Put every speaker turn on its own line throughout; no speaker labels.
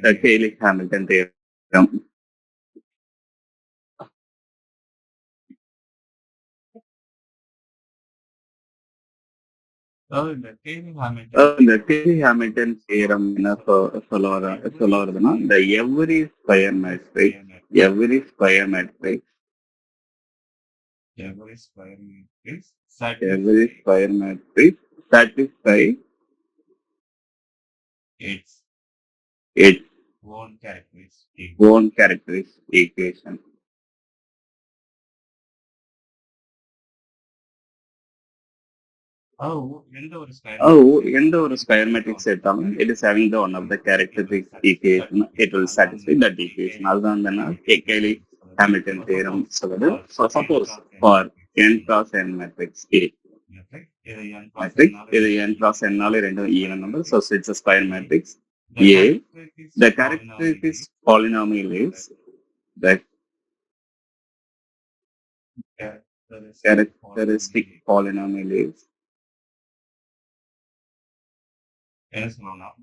the Cayley-Hamilton theorem.
இந்த
Cayley-Hamilton theorem என்ன சொல்ல வருதுன்னா, the every square matrix satisfy its own characteristic equation. எந்த ஒரு ஸ்கொயர் மேட்ரிக்ஸ் எடுத்தாலும் it is having the one of the characteristic equation, it will satisfy that equation. அதுதான் Cayley-Hamilton theorem சொல்லுது. So suppose for n cross n matrix A, இது n cross n நால ரெண்டும் even number, so it's a square matrix A. The characteristic polynomial is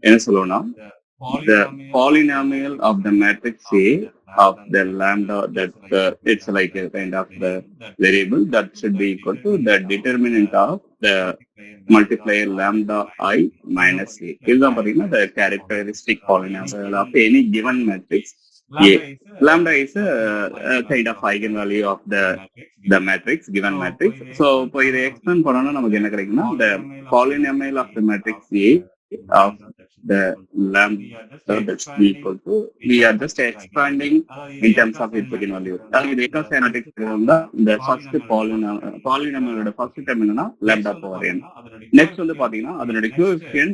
என்ன சொல்லணும்னா the polynomial of the matrix A of the lambda, that it's like a kind of the variable that should be equal to the determinant of the multiplier lambda I minus A. இதுதான் பாத்தீங்கன்னா the characteristic polynomial of any given matrix A. Lambda is a kind of eigenvalue of the matrix, given matrix. So இப்போ இதை explain பண்ணோம்னா நமக்கு என்ன கிடைக்கும்னா the polynomial of the matrix A of the lambda that's equal to, we are just expanding in terms of its eigenvalue. இது ecosynotic the first polynomial first term என்னன்னா lambda power n. Next வந்து பாத்தீங்கன்னா அதனுடைய coefficient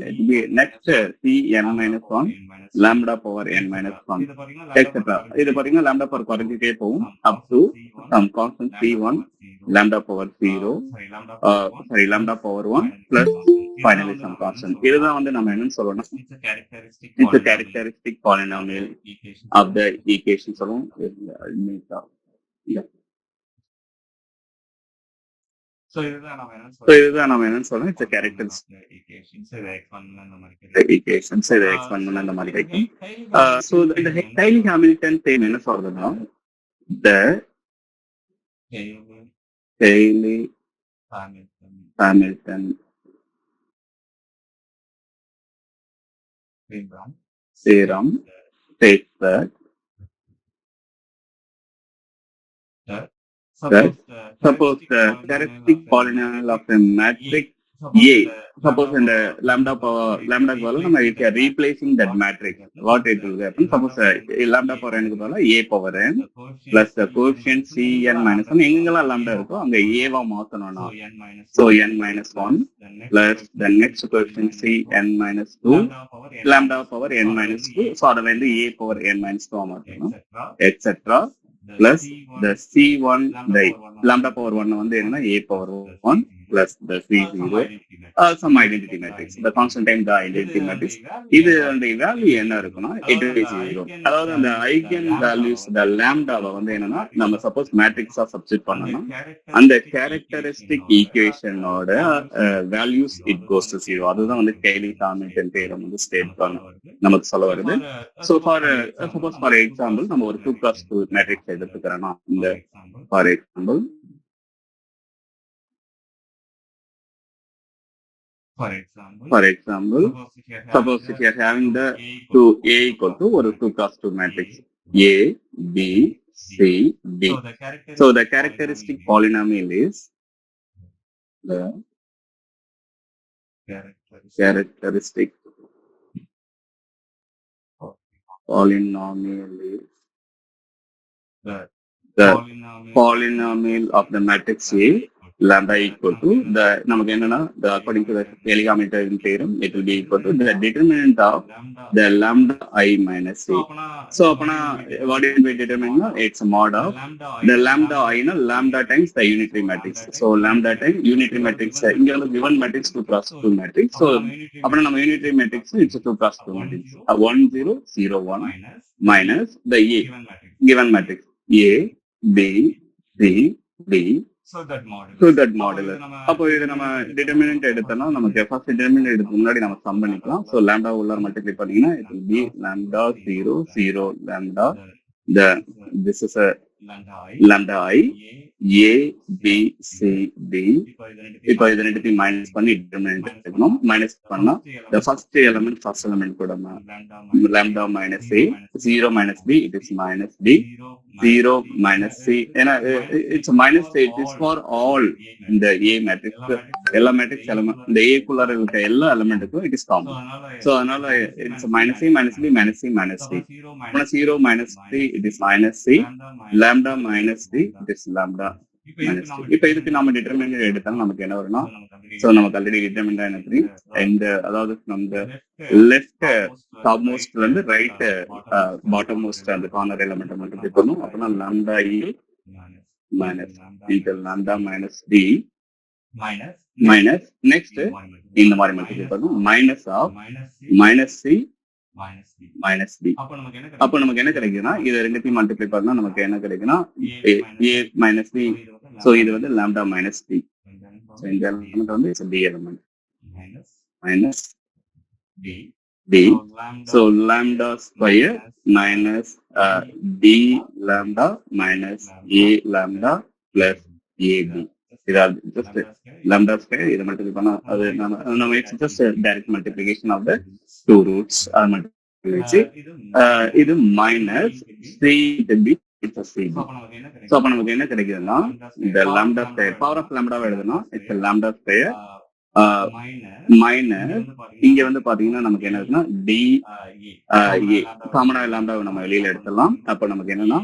next Cn minus 1 lambda power n minus 1 etc. இது பாத்தீங்கன்னா lambda power குறைஞ்சிட்டே போகும் up to some constant C1 lambda power 0 lambda power 1 plus finally some constant. இதுதான் வந்து நம்ம என்னன்னு சொல்லணும், it's a characteristic polynomial of the equation சொல்லுவோம். இதுதான் நம்ம என்னன்னு சொல்லணும், it's a characteristic equation. இதை எக்ஸ்பேண்ட் பண்ண அந்த மாதிரி கிடைக்கும். So இந்த Cayley-Hamilton theorem என்ன சொல்றதுன்னா, the Cayley-Hamilton theorem states that suppose the characteristic polynomial of a matrix A, suppose in the lambda power நம்ம replacing that matrix, what it will happen, suppose lambda power n க்கு A power n plus the coefficient Cn minus 1 எங்கெல்லாம் lambda இருக்கோ அங்க A வா மாத்தணும்னா, so n minus 1 plus the next coefficient Cn minus 2 lambda power n minus 2, so அதை வந்து A power n minus 2 மாத்தணும் etc. plus the C1 the lambda power 1 வந்து என்ன A power 1 plus the C0 some identity matrix, the constant time the identity matrix. இது அந்த value என்ன இருக்குன்னா it is 0. அதாவது அந்த ஐகன் வேல்யூஸ் the lambda வந்து என்னன்னா நம்ம சப்போஸ் மேட்ரிக்ஸா சப்ஸ்டிட் பண்ணனும், அந்த கேரக்டரிஸ்டிக் ஈக்குவேஷனோட வேல்யூஸ் it goes to 0. அதுதான் வந்து Cayley-Hamilton theorem வந்து ஸ்டேட் பண்ண நமக்கு சொல்ல வருது. So for suppose for example நம்ம ஒரு 2x2 மேட்ரிக்ஸ் எடுத்துக்கிறோம்னா, இந்த for example suppose if you are having the A equal to or 2x2 matrix A, B, C, D. So the characteristic polynomial is the characteristic polynomial is the polynomial of the matrix A lambda equal to the நமக்கு என்னன்னா according to the Cayley-Hamilton theorem it will be equal to the determinant of the lambda I minus A. So அப்பனா what will be determinant? It's a mod of the lambda I na lambda times the unitary matrix. So lambda times unitary matrix, இங்க வந்து given matrix 2x2 matrix. So அப்பனா நம்ம unitary matrix it's a 2x2 matrix 1 0 0 1 minus the A given matrix A, B, C, D So that modulus. அப்போ இது நம்ம determinant எடுத்தோம்னா நமக்கு first determinant எடுத்து முன்னாடி நம்ம சம் பண்ணிக்கலாம். ஸோ லாம்டா உள்ள மல்டிப்ளை பண்ணீங்கன்னா it will be lambda 0 0 lambda. This is a lambda I A B C D. இப்போ இது ரெண்டுத்தையும் மைனஸ் பண்ணி டிட்டர்மினன்ட் எடுக்கணும். மைனஸ் பண்ணா the first element கூட lambda minus A 0 minus B it is minus B 0 minus C. ஏன்னா it's minus A, it is for all இந்த A matrix எல்லா மேட்ரிக்ஸ் எலிமெண்ட் இந்த A குள்ளார இருக்க எல்லா எலிமெண்ட்டுக்கும் it is common. So அதனால it's minus A minus B minus C minus D. 0 minus C it is minus C lambda minus D it is lambda. இப்ப இதுக்கு நம்ம determinant எடுத்தாலும் நமக்கு என்ன வரும்னா சோ நமக்கு ஆல்ரெடி டிட்டர்மினன்ட் என்ன தெரியும் இந்த அதாவது நம்ம லெஃப்ட் டாப் மோஸ்ட்ல இருந்து ரைட் பாட்டம் மோஸ்ட் அந்த கார்னர் எலிமெண்ட் மல்டிப்ளை பண்ணனும். அப்பனா lambda e minus into lambda minus d minus next இந்த மாதிரி மல்டிப்ளை பண்ணனும் minus of minus c minus b. அப்ப நமக்கு என்ன கிடைக்குதுன்னா இது ரெண்டுத்தையும் மல்டிப்ளை பண்ணா நமக்கு என்ன கிடைக்குன்னா a minus b. சோ இது வந்து lambda minus d. சோ இந்த எலிமெண்ட் வந்து d element minus d. So lambda square minus d lambda minus a lambda plus ab. இதாவது just lambda square இதை மல்டிப்ளை பண்ணா அது நம்ம it's just direct multiplication of the two roots அது multiply வச்சு இது minus c b it's a cb. So அப்ப நமக்கு என்ன கிடைக்குதுன்னா இந்த lambda square power of lambda எழுதுனா it's a lambda square minus இங்க வந்து பாத்தீங்கன்னா நமக்கு என்ன இருக்குன்னா டி ஏ காமனா லாம்டா நம்ம வெளியில எடுத்துடலாம். அப்ப நமக்கு என்னன்னா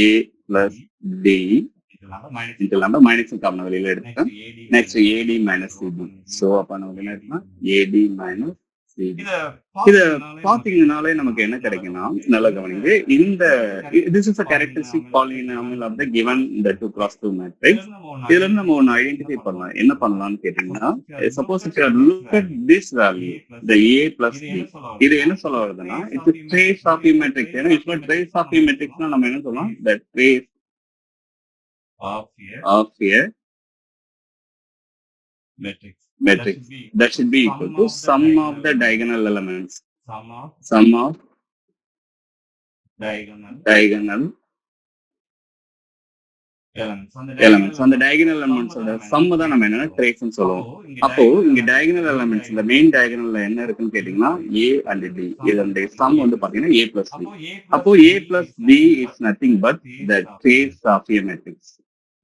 A plus D into lambda minus காமனா வெளியில எடுத்துட்டேன். Next AD minus CB. So அப்ப நமக்கு என்ன இருக்குன்னா ஏடி மைனஸ் சிபி. இத பாத்தீங்கன்னாலே நமக்கு என்ன கிடைக்கும்னா நல்ல கவனிங்க இந்த this is a characteristic polynomial of the given the 2x2 matrix. இதுல இருந்து நம்ம ஒன்னு ஐடென்டிஃபை பண்ணலாம். என்ன பண்ணலாம்னு கேட்டீங்கன்னா suppose if you look at this value the a plus b இது என்ன சொல்ல வருதுன்னா it's a trace of a matrix. ஏன்னா it's not trace of a matrix னா நம்ம என்ன சொல்லலாம் the trace of a matrix that should be equal to sum of the diagonal elements. Sum of diagonal elements. அந்த diagonal elements ஓட sum தான் நம்ம என்ன trace னு சொல்லுவோம். அப்போ இங்க diagonal elements இந்த main diagonalல என்ன இருக்குன்னு கேட்டீங்கன்னா a and d. இதோட sum வந்து பாத்தீங்கன்னா a plus b. அப்போ a plus b is nothing but the trace of a matrix.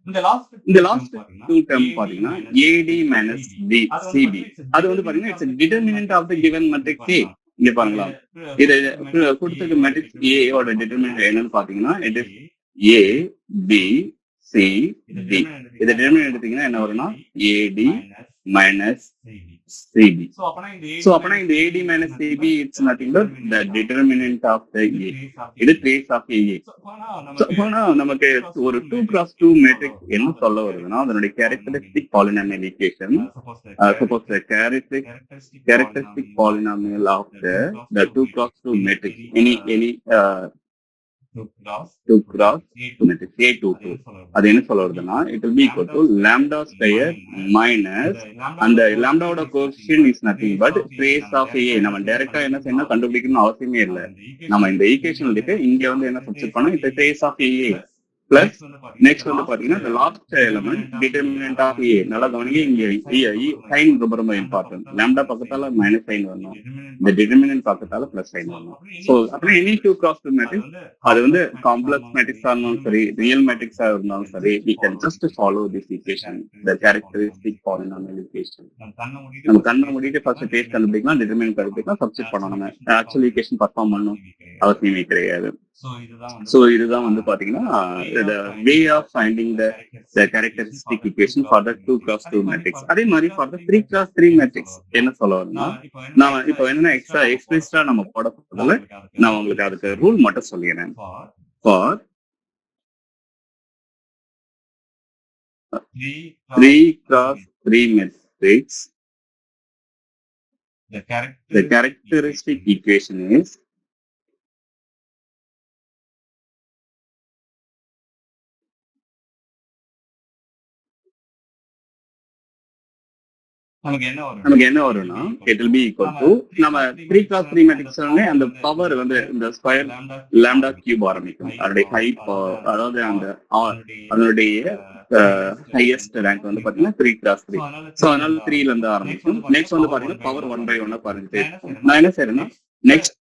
இந்த லாஸ்ட் டூ டேர்ம் பாத்தீங்கன்னா AD minus D CB அது வந்து பாத்தீங்கன்னா it's determinant of the given matrix A. இங்க பாருங்களா இது கொடுத்திருக்க மேட்ரிக்ஸ் A ஓட டிட்டர்மினன்ட் என்னன்னு பாத்தீங்கன்னா it is A B C D. இத டிட்டர்மினன்ட் எடுத்தீங்கன்னா என்ன வரும்னா AD minus CB. So அப்பனா இந்த AD minus CB it's nothing but the determinant of the A. இது trace of A. So அப்பனா நமக்கு ஒரு 2x2 matrix என்ன சொல்ல வருதுன்னா அதனுடைய characteristic polynomial equation suppose the characteristic polynomial of the 2x2 matrix any 2x2 matrix A22 அது என்ன சொல்ல வருதுன்னா it will be equal to lambda square minus அந்த lambda coefficient is nothing but trace of A. நம்ம டைரக்டா என்ன செய்யணும் கண்டுபிடிக்கணும்னு அவசியமே இல்லை. நம்ம இந்த ஈக்குவேஷன் இருக்கு இங்க வந்து என்ன சப்ஸ்டிட் பண்ணோம் இந்த trace of A plus next வந்து பாத்தீங்கன்னா the last element determinant of A. நல்லா கவனிங்க இங்க சைன் ரொம்ப இம்பார்ட்டன்ட். lambda பக்கத்தால மைனஸ் சைன் வரணும் இந்த டிட்டர்மினன்ட் பக்கத்தால பிளஸ் சைன் வரணும். சோ அப்படி எனி 2x2 மேட்ரிக்ஸ் அது வந்து காம்ப்ளெக்ஸ் மேட்ரிக்ஸா இருந்தாலும் சரி ரியல் மேட்ரிக்ஸா இருந்தாலும் சரி we can just follow this equation the characteristic polynomial equation. நம்ம கண்ணை மூடிட்டு ஃபர்ஸ்ட் டேஸ்ட் கண்டுபிடிக்கலாம் டிட்டர்மினன்ட் கண்டுபிடிக்கலாம் சப்ஸ்டிட் பண்ணணும். நம்ம ஆக்சுவல் ஈக்குவேஷன் பர்ஃபார்ம் பண்ணணும் அவசியமே கிடையாது. So இதுதான் வந்து பாத்தீங்கன்னா the way of finding the characteristic equation for the 2x2 matrix. அதே மாதிரி for the 3x3 matrix என்ன சொல்ல வரும்னா நான் இப்போ என்ன எக்ஸ்பிளிசிட்டா நம்ம போட போறதுல நான் உங்களுக்கு அதுக்கு ரூல் மட்டும் சொல்லிடுறேன். For 3x3 matrix the characteristic equation is நமக்கு என்ன வரும்னா it will be equal to நம்ம 3x3 மேட்ரிக்ஸ் அந்த பவர் வந்து இந்த ஸ்கொயர் லாம்டா கியூப் ஆரம்பிக்கும். அதனுடைய ஹைட் அதாவது அந்த அதனுடைய ஹையஸ்ட் ரேங்க் வந்து பாத்தீங்கன்னா 3x3. சோ அதனால 3ல இருந்து ஆரம்பிக்கும். நெக்ஸ்ட் வந்து பாத்தீங்கன்னா பவர் 1/1 பாருங்க. நான் என்ன செய்யறேன்னா நெக்ஸ்ட்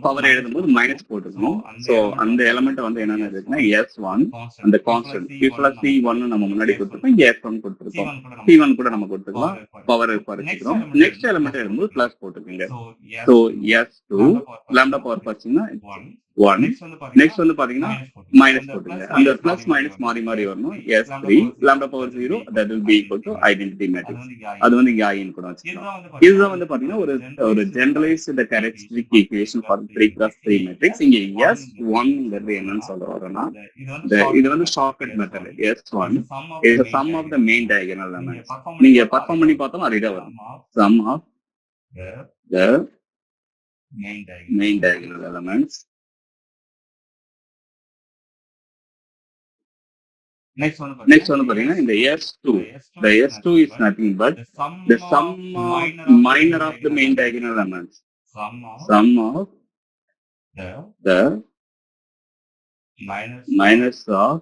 பவர் எழுதும்போது மைனஸ் போட்டுக்கணும். சோ அந்த எலிமெண்ட் வந்து என்னென்ன இருக்குன்னா S1 அந்த கான்ஸ்டன்ட் யூஸ்வலா C1 நம்ம முன்னாடி கொடுத்துருக்கோம், S1 கொடுத்துருக்கோம், C1 கூட நம்ம கொடுத்துக்கலாம், பவர் குறைச்சிக்கிறோம். நெக்ஸ்ட் எலிமெண்ட் எழுதும்போது பிளஸ் போட்டுக்கோங்க. சோ S2 லாம்டா பவர் பார்த்தீங்கன்னா 1. நெக்ஸ்ட் வந்து பாத்தீங்கன்னா மைனஸ் போட்டுங்க. அந்த பிளஸ் மைனஸ் மாறி மாறி வரணும். S3 lambda power 0 that will be equal to identity matrix. அது வந்து இங்க ஐன் கூட வச்சுக்கலாம். இதுதான் வந்து பாத்தீங்கன்னா ஒரு generalised characteristic equation for 3x3 matrix. இங்க S1ங்கிறது என்னன்னு சொல்ல வரோம்னா இது வந்து shortcut method. S1 is the sum of the main diagonal elements. நீங்க பர்ஃபார்ம் பண்ணி பார்த்தாலும் அதுதான் வரும். Sum of the main diagonal elements. Next one பாத்தீங்கன்னா இந்த S2. The S2 is nothing but the sum of minor of the main diagonal elements. Sum of the minus of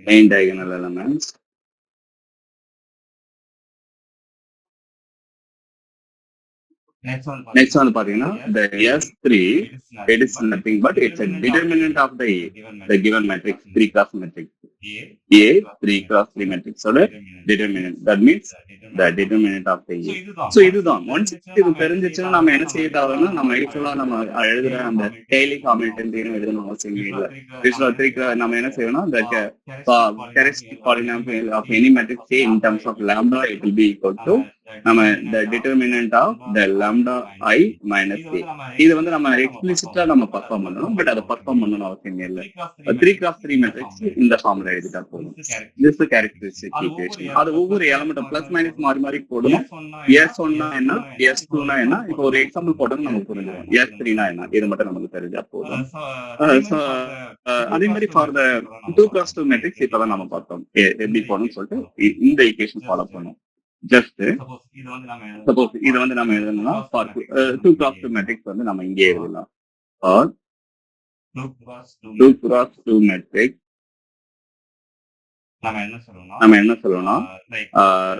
main diagonal elements. Next one பாத்தீங்கன்னா the S3 it is nothing but it's a determinant of the given matrix 3x matrix. A 3x3 matrix ஓட determinant. That means the determinant of the A. So இதுதான் once இது தெரிஞ்சிச்சுன்னா நம்ம என்ன செய்ய தேவைன்னா நம்ம யூஸ்வலா நம்ம எழுதுற அந்த டெய்லி காமெண்ட் எழுதணும் அவசியம் இல்லை. யூஸ்வலா 3 நம்ம என்ன செய்யணும் the characteristic polynomial of any matrix A in terms of lambda it will be equal to நம்ம the determinant of the lambda I minus A. இது வந்து நம்ம எக்ஸ்பிளிசிட்டா நம்ம பர்ஃபார்ம் பண்ணணும். பட் அதை பர்ஃபார்ம் பண்ணணும் அவசியம் இல்லை. 3x3 மேட்ரிக்ஸ் இந்த ஃபார்முலா எழுதிட்டா போதும். this is characteristic equation. அது ஒவ்வொரு எலிமெண்ட் பிளஸ் மைனஸ் மாறி மாறி போடணும். S1 னா என்ன, S2 னா என்ன, இப்போ ஒரு எக்ஸாம்பிள் போட்டோம்னா நமக்கு புரிஞ்சிடும். S3 னா என்ன, இது மட்டும் நமக்கு தெரிஞ்சா போதும். அதே மாதிரி ஃபார் த 2x2 மேட்ரிக்ஸ் இப்பதான் நம்ம பார்த்தோம் எப்படி போடணும்னு சொல்லிட்டு இந்த ஈக்குவேஷன் ஃபாலோ பண்ணோம். ஜஸ்ட் சப்போஸ் இது வந்து நம்ம எழுதணும்னா ஃபார் 2x2 மேட்ரிக்ஸ் வந்து நம்ம இங்கே எழுதலாம். ஃபார் 2x2 மேட்ரிக்ஸ் நம்ம என்ன சொல்லணும்னா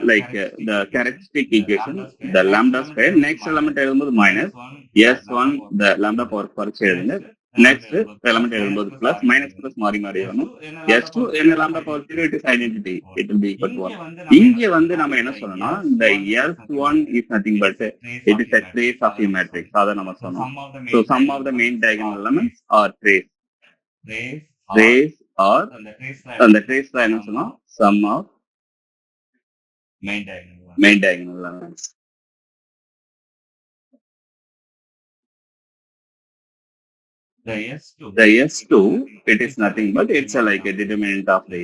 like the characteristic equation the lambda square next element எழுதும்போது minus S1 the lambda power பரிச்சு எழுதுங்க. நெக்ஸ்ட் எலிமெண்ட் எழுதும்போது பிளஸ் மைனஸ் பிளஸ் மாறி மாறி வரணும். S2 என்ன lambda power 0 it is identity it will be equal to 1. இங்க வந்து நம்ம என்ன சொல்லணும்னா the S1 is nothing but it is a trace of a matrix. அத நம்ம சொன்னோம். So sum of the main diagonal elements are trace or அந்த trace தான் என்ன சொன்னா sum of main diagonal elements. The S2 it is nothing but it's like a determinant of the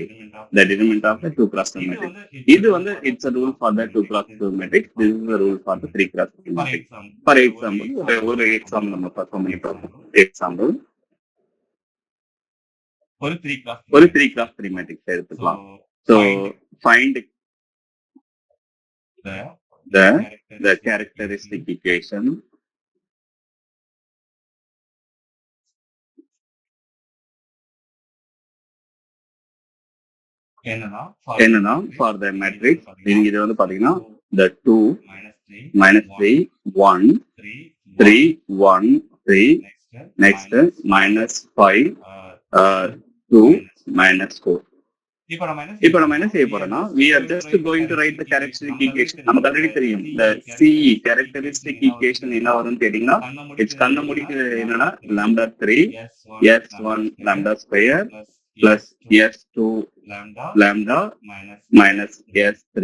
determinant of the 2x2 matrix. இது வந்து it's a rule for the 2x2 matrix. This is a rule for the 3x2 matrix. For example ஒரு example நம்ம perform பண்ணி பார்ப்போம். Example ஒரு 3x3 matrix எடுத்துக்கலாம். So find the characteristic equation என்னன்னா for the matrix இது வந்து பாத்தீங்கன்னா the 2 -3 1 3 1 3 next -5 2 -4. இப்போ நம்ம என்ன செய்ய போறோம்னா we are just going to write the characteristic equation. நமக்கு ஆல்ரெடி தெரியும் the CE characteristic equation என்ன வரும்னு கேட்டீங்கன்னா it's கண்ண மூடிட்டு என்னன்னா lambda 3 S1 lambda square plus S2 lambda minus S3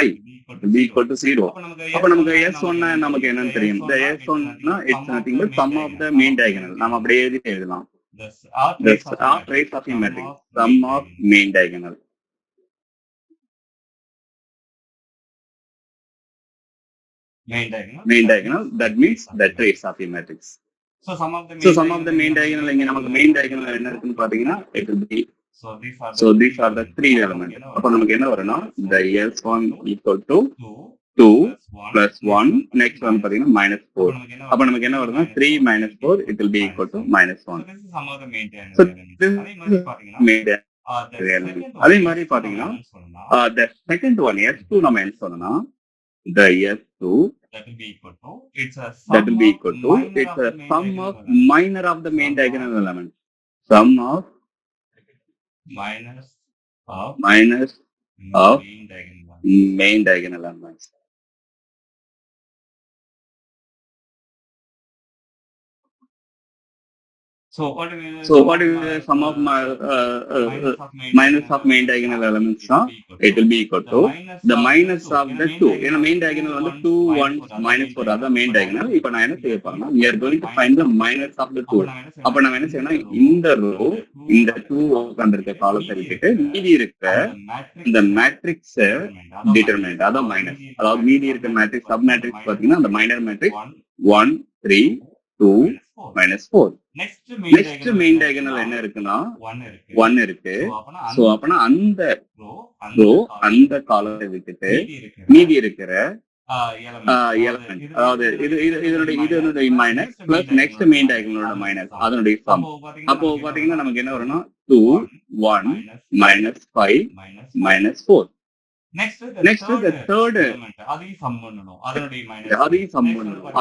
I will be equal to 0. அப்ப நமக்கு S1 நமக்கு என்னன்னு தெரியும். The S1 னா it's nothing but sum of the main diagonal. நாம அப்படியே எழுதலாம். The trace of a matrix sum of main diagonal. Main diagonal that means the trace of a matrix. So sum of the main diagonal இங்க நமக்கு main diagonal என்ன இருக்குன்னு பாத்தீங்கன்னா it will be So these are the three elements. அப்ப நமக்கு என்ன வரும்னா the S1 equal to 2 plus 1. Next one பாத்தீங்கன்னா minus 4. அப்ப நமக்கு என்ன வரும்னா 3 minus 4 it will be equal to minus 1. So this is main element. அதே மாதிரி பாத்தீங்கன்னா the second one S2 நம்ம என்ன சொன்னோம்னா the S2 that will be equal to it's a sum of minor of the main diagonal element. Sum of minus of main diagonal elements. So what is the sum of minus of main diagonal elements? It will be equal to the minus of the 2. In main diagonal வந்து 2 1 minus 4 அத main diagonal. இப்போ நான் என்ன செய்ய போறேன்னா we are going to find the minus of the 2. அப்ப நாம என்ன செய்யணும் இந்த row இந்த 2 உட்கார்ந்திருக்க காலத்தை விட்டுட்டு மீதி இருக்க இந்த மேட்ரிக்ஸ் டிட்டர்மினன்ட் அத மைனஸ் அதாவது மீதி இருக்க மேட்ரிக்ஸ் சப் மேட்ரிக்ஸ் பாத்தீங்கன்னா அந்த minor matrix 1 3 2 minus 4. Next main diagonal என்ன இருக்குன்னா 1 இருக்கு. சோ அப்பனா அந்த ரோ அந்த காலத்தை விட்டுட்டு மீதி இருக்கிற எலிமெண்ட் அதாவது இதனுடைய மைனஸ் பிளஸ் நெக்ஸ்ட் மெயின் டயகனலோட மைனஸ் அதனுடைய சம். அப்போ பாத்தீங்கன்னா நமக்கு என்ன வரும்னா 2 1 minus 5 minus 4. Next the third அதையும் சம் பண்ணனும்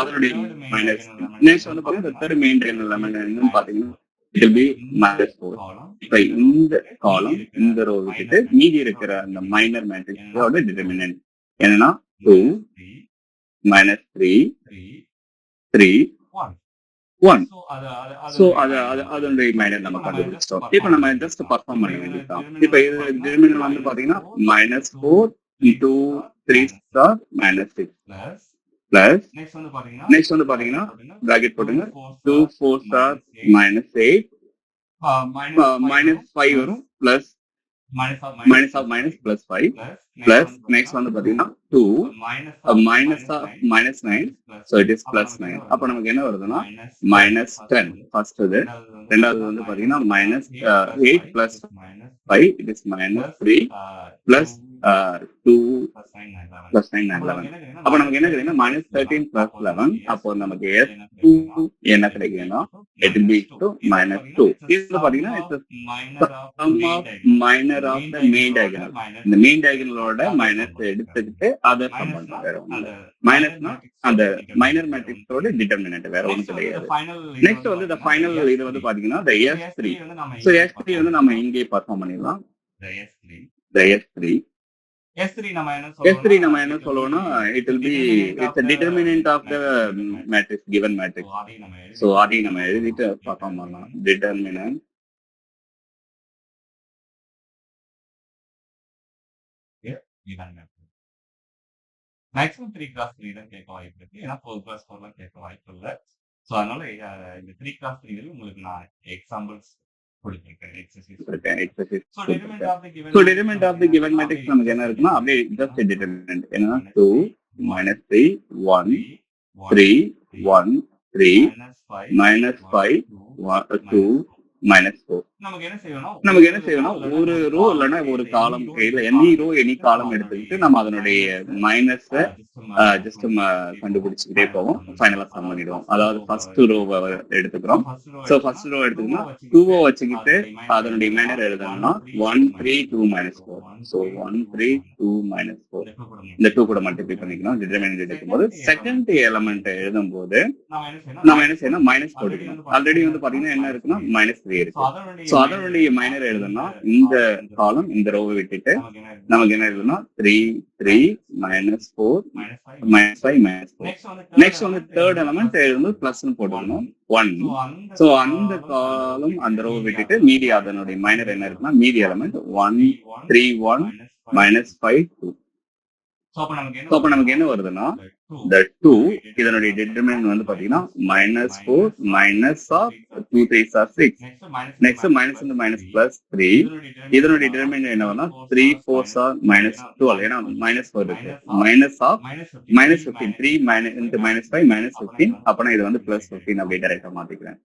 அதனுடைய மைனஸ். நெக்ஸ்ட் வந்து பாத்தீங்கன்னா the third main diagonal element என்னன்னு பாத்தீங்கன்னா it will be minus 4. இப்ப இந்த காலம் இந்த ரோ விட்டுட்டு மீதி இருக்கிற அந்த மைனர் மேட்ரிக்ஸோட டிட்டர்மினன்ட் என்னன்னா 2 minus 3 3 1. So அதனுடைய மைனர் நம்ம கண்டுபிடிச்சிட்டோம். இப்ப நம்ம ஜஸ்ட் பர்ஃபார்ம் பண்ண வேண்டியதுதான். இப்ப இது டிட்டர்மினன்ட் வந்து பாத்தீங்கன்னா minus 4 into 3 star minus 6 plus next வந்து பாத்தீங்கன்னா bracket போட்டுங்க 2 4 star minus 8 minus 5 வரும் plus minus of minus plus 5 plus next வந்து பாத்தீங்கன்னா 2 minus 9 so it is plus 9. அப்ப நமக்கு என்ன வருதுன்னா minus 10 ஃபர்ஸ்ட் இது. ரெண்டாவது வந்து பாத்தீங்கன்னா minus 8 plus 5 it is minus 3 plus 2 plus 9 11. அப்ப நமக்கு என்ன கிடைக்குன்னா minus 13 plus 11. அப்போ நமக்கு S2 என்ன கிடைக்குதுன்னா it will be to minus 2. இது பாத்தீங்கன்னா it's a sum of minor of the main diagonal. இந்த main diagonalோட மைனஸ் எடுத்துக்கிட்டு அதை சம் பண்றோம். வேற ஒண்ணு மைனஸ்னா அந்த மைனர் மேட்ரிக்ஸோட டிட்டர்மினன்ட் வேற ஒண்ணும் கிடையாது. நெக்ஸ்ட் வந்து the final இது வந்து பாத்தீங்கன்னா the S3. So S3 வந்து நம்ம இங்கே பர்ஃபார்ம் பண்ணிடலாம். the S3 நம்ம என்ன சொல்லுவோம்னா it will be it's a determinant of the matrix given matrix. So அதையும் நம்ம எழுதிட்டு பர்ஃபார்ம் பண்ணலாம். determinant
மேக்ஸிமம் 3x3 தான் கேட்க வாய்ப்பு இருக்கு. ஏன்னா 4x4 கேட்க வாய்ப்பு இல்லை. ஸோ அதனால இந்த 3x3 உங்களுக்கு நான் எக்ஸாம்பிள்ஸ் கொடுத்திருக்கேன்.
determinant of the given matrix நமக்கு என்ன இருக்குன்னா அப்படியே just a determinant என்னன்னா 2 minus 3 1 3 1 3 minus 5 2 minus 4. நமக்கு என்ன செய்யணும் ஒரு ரோ இல்லைன்னா ஒரு காலம் இல்ல எனி காலம் எடுத்துக்கிட்டு நம்ம அதனுடைய மைனஸ் ஜஸ்ட் கண்டுபிடிச்சுக்கிட்டே போவோம். ஃபைனலா சம் பண்ணிடுவோம். அதாவது ஃபர்ஸ்ட் ரோவை எடுத்துக்கிறோம். சோ ஃபர்ஸ்ட் ரோ எடுத்துக்கிட்டோம்னா 2 வச்சுக்கிட்டு அதனுடைய மைனர் எழுதணும்னா 1 3 2 minus 4. சோ 1 3 2 minus 4 இந்த 2 கூட மல்டிப்ளை பண்ணிக்கணும். டிட்டர்மினன்ட் எடுக்கும்போது செகண்ட் எலிமெண்ட் எழுதும் போது நம்ம என்ன செய்யணும் மைனஸ் போட்டுக்கணும். ஆல்ரெடி வந்து பாத்தீங்கன்னா என்ன இருக்குன்னா minus 3 இருக்கு. சோ அதனுடைய மைனர் எழுதணும்னா இந்த காலம் இந்த ரோவை விட்டுட்டு நமக்கு என்ன எழுதணும்னா 3 3 minus 4 minus 5 minus 4. நெக்ஸ்ட் வந்து தேர்ட் எலிமெண்ட் எழுதும்போது பிளஸ் போட்டுக்கணும் 1. சோ அந்த காலம் அந்த ரோவை விட்டுட்டு மீதி அதனுடைய மைனர் என்ன இருக்குன்னா மீதி எலிமெண்ட் 1 3 1 minus 5 2. அப்ப நமக்கு என்ன வருதுன்னா the 2 இதனுடைய டிட்டர்மினன்ட் வந்து பாத்தீங்கன்னா minus 4 minus of 2 3s are 6. Next minus into minus plus 3. இதனோட டிட்டர்மினன்ட் என்ன வரும்னா 3 4s are minus 12. ஏன்னா minus 4 இருக்கு. minus of minus 15. 3 into minus 5 minus 15. அப்பனா இது வந்து plus 15 அப்படி டைரக்டா மாத்திக்கிறேன்.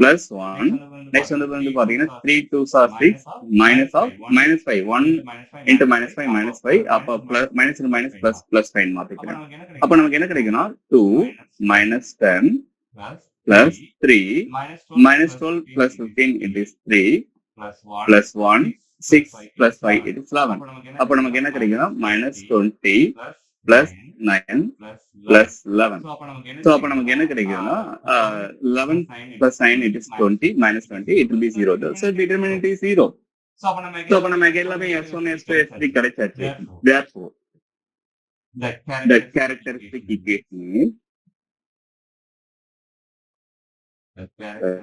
plus 1. next வந்து பாத்தீங்கன்னா 3 2s are 6 minus of minus 5 1 into minus 5 minus 5 அப்ப plus minus into minus plus 5 மாத்திக்கிறேன். அப்ப நமக்கு என்ன கிடைக்கும்னா 2 minus 10 plus 3 minus 12 plus 15 it is 3 plus 1 6 plus 5 it is 11. அப்ப நமக்கு என்ன கிடைக்கும்னா minus 20 plus 9 plus 11. So அப்ப நமக்கு என்ன கிடைக்கும்னா 11 plus 9 it is 20 minus 20 it will be 0. So determinant is 0. So அப்ப நமக்கு எல்லாமே S1 S2 S3 கிடைச்சாச்சு. Therefore the characteristic equation is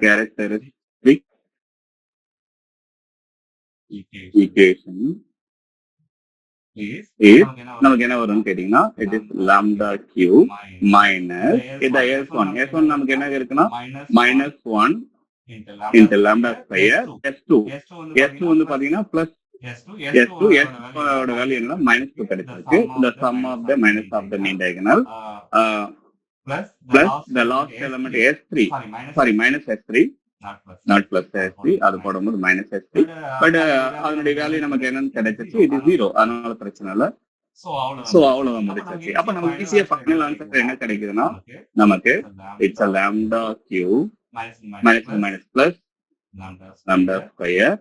characteristic equation is நமக்கு என்ன வரும்னு கேட்டீங்கன்னா it is lambda q minus இந்த S1 நமக்கு என்ன இருக்குன்னா minus 1 into lambda square S2 வந்து பாத்தீங்கன்னா plus S2 ஓட வேல்யூ என்ன minus 2 கிடைச்சிருக்கு. the sum of the minus of the mean diagonal plus the last element S3 sorry minus S3 not plus S3 அது போடும்போது minus S3 பட் அதனுடைய value நமக்கு என்னன்னு கிடைச்சிச்சு it is 0. அதனால பிரச்சனை இல்லை. சோ அவ்வளவுதான் முடிச்சாச்சு. அப்ப நமக்கு ஈஸியா ஃபைனல் ஆன்சர் என்ன கிடைக்குதுன்னா நமக்கு it's a lambda q minus plus lambda square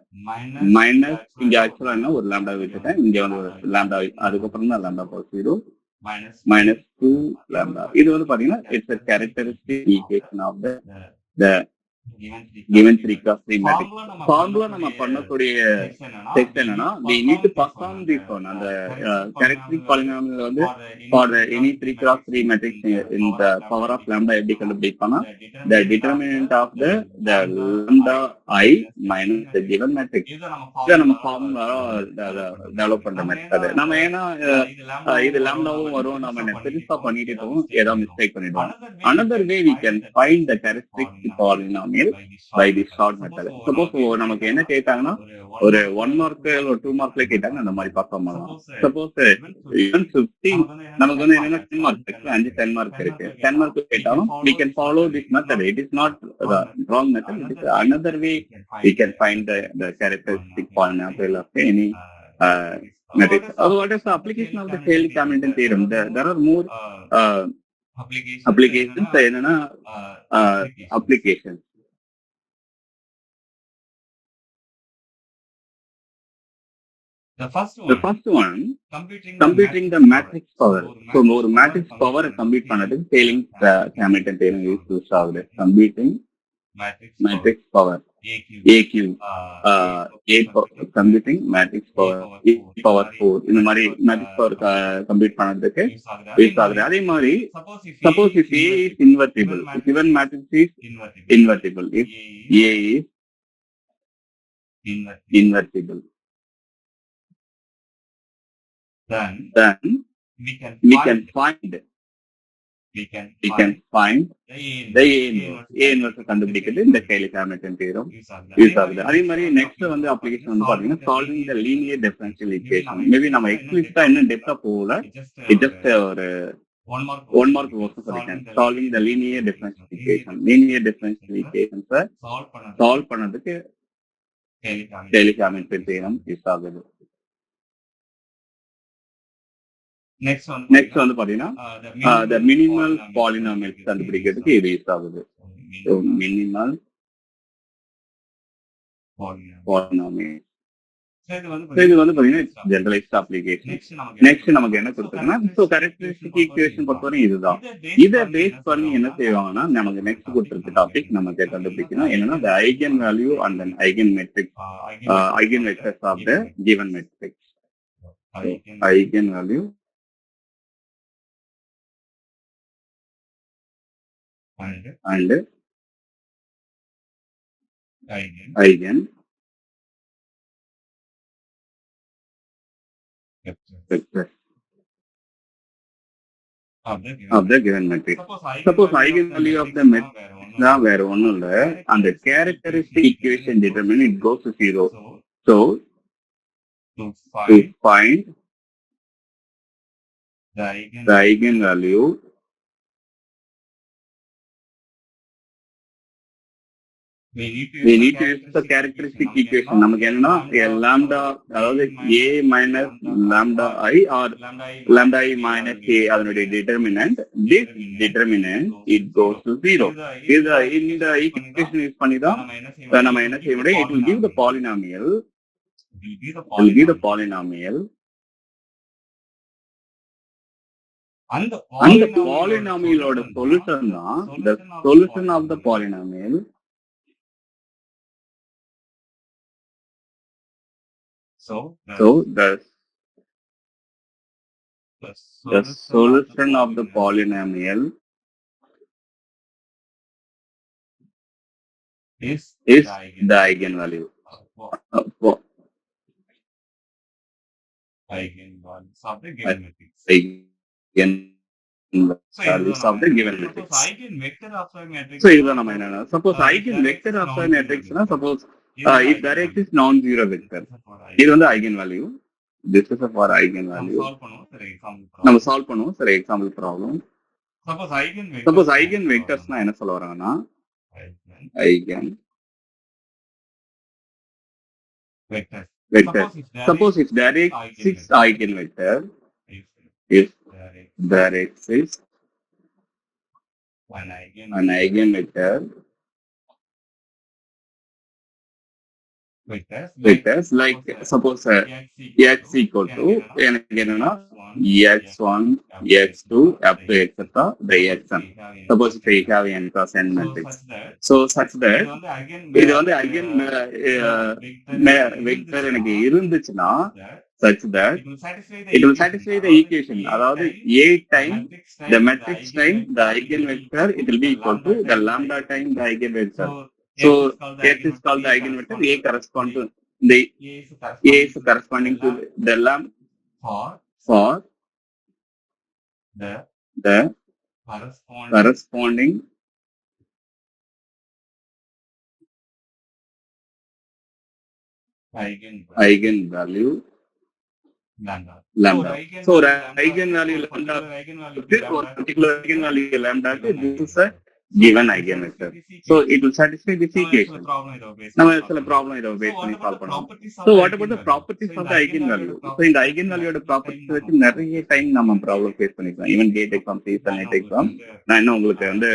minus இங்க ஆக்சுவலா என்ன ஒரு lambda விட்டுட்டேன். இங்க வந்து lambda அதுக்கப்புறம் தான் lambda power 0 minus 2 lambda. இது வந்து பாத்தீங்கன்னா it's a characteristic equation of the given 3x3 matrix. Formula நம்ம பண்ணக்கூடிய டெக்ஸ்ட் என்னன்னா we need to perform this one. அந்த characteristic polynomial வந்து for the any 3x3 matrix in the power of lambda எப்படி கண்டுபிடிப்பானா the determinant of the lambda I minus the given matrix. இத நம்ம formula develop பண்ற method. நம்ம ஏன்னா இது லாம்டாவும் வரும் நம்ம பெருசா பண்ணிட்டோம் ஏதாவது மிஸ்டேக் பண்ணிடுவோம். another way we can find the characteristic polynomial by this short method. Suppose நமக்கு என்ன கேட்டாங்கன்னா ஒரு 1 மார்க் ஒரு 2 மார்க்ல கேட்டாங்க அந்த மாதிரி பர்ஃபார்ம் பண்ணலாம். சப்போஸ் 15 நமக்கு வந்து என்னன்னா 10 மார்க் இருக்கு 5 10 மார்க் இருக்கு 10 மார்க் கேட்டாலும் we can follow this method. It is not the wrong method. It is another way we can find the characteristic polynomial of any matrix. What is the application of the Cayley-Hamilton theorem? There are more applications. என்னன்னா applications. The first one computing the matrix power. So ஒரு matrix power compute பண்ணதுக்கு Cayley-Hamilton theorem use use ஆகுது. Computing matrix power AQ computing matrix power A power 4 இந்த மாதிரி matrix power compute பண்ணதுக்கு use ஆகுது. அதே மாதிரி suppose if A is invertible, if given matrix is invertible, if A is invertible then we can find the A inverse கண்டுபிடிக்கிறது இந்த Cayley-Hamilton theorem use ஆகுது. அதே மாதிரி நெக்ஸ்ட் வந்து அப்ளிகேஷன் வந்து பாத்தீங்கன்னா solving the linear differential equation. Maybe நம்ம எக்ஸ்பிளிசிட்டா இன்னும் டெப்தா போகல. ஜஸ்ட் ஒரு 1 மார்க் ஒர்க் சொல்லிட்டேன். Solving the linear differential equation. Linear differential ஈக்குவேஷன்ஸை சால்வ் பண்ணதுக்கு Cayley-Hamilton theorem யூஸ் ஆகுது. நெக்ஸ்ட் வந்து பாத்தீங்கன்னா the minimal polynomials கண்டுபிடிக்கிறதுக்கு இது யூஸ் ஆகுது. So minimal polynomial. இது வந்து பாத்தீங்கன்னா ஜெனரலைஸ்ட் அப்ளிகேஷன். நெக்ஸ்ட் நமக்கு என்ன கொடுத்துருக்குன்னா so characteristic equation பொறுத்தவரை இதுதான். இதை பேஸ் பண்ணி என்ன செய்வாங்கன்னா நமக்கு நெக்ஸ்ட் கொடுத்துருக்க டாபிக் நமக்கு கண்டுபிடிக்கணும் என்னன்னா the eigen value and then eigen matrix eigen vectors of the given matrix. Eigen value and eigen vector. of the given matrix. Suppose eigenvalue of the matrix தான் வேற ஒண்ணும் இல்ல, அந்த characteristic equation determine it goes to 0. So to find the eigenvalue we need to use the characteristic equation. நமக்கு என்னன்னா lambda, அதாவது a minus lambda I or lambda I minus a அதனுடைய determinant. This determinant it goes to 0. இந்த equation use பண்ணி தான் நம்ம என்ன செய்ய முடியும்? It will give the polynomial. It will give the polynomial. அந்த polynomial-ஓட solution தான் the solution of the polynomial. So the solution of the polynomial is the eigenvalue.
Eigenvalues of the given matrix.
Eigenvalues of the given matrix.
Eigenvector of the matrix.
So இதுதான் நம்ம என்னன்னா, suppose eigenvector of the matrix னா suppose if there exists non-zero vector, இது வந்து eigenvalue. This is for eigenvalue. நம்ம solve பண்ணுவோம். சரி, example problem. Suppose eigenvectors னா என்ன சொல்ல வராங்கன்னா, eigen vector. Suppose if there exists eigenvector, if there exists an eigenvector vectors like suppose x equal to எனக்கு என்னன்னா x1 x2 up to etc the xn. Suppose if we have n cross n matrix, so such that இது வந்து eigen vector எனக்கு இருந்துச்சுன்னா such that it will satisfy the equation, அதாவது a time the matrix time the eigenvector, it will be equal to the lambda time the eigenvector. So x is called the eigenvector. A corresponds to the A is corresponding to the lambda for the corresponding eigenvalue lambda. So eigenvalue lambda, or particular eigenvalue lambda, this is a given eigenvector. So it will satisfy this equation. நம்ம சில problem இதை base பண்ணி solve பண்ணுவோம். So what about the properties of the eigenvalue? So இந்த eigenvalue properties வச்சு நிறைய time நம்ம problem face பண்ணிக்கலாம். Even GATE exam, NET exam, நான் இன்னும் உங்களுக்கு வந்து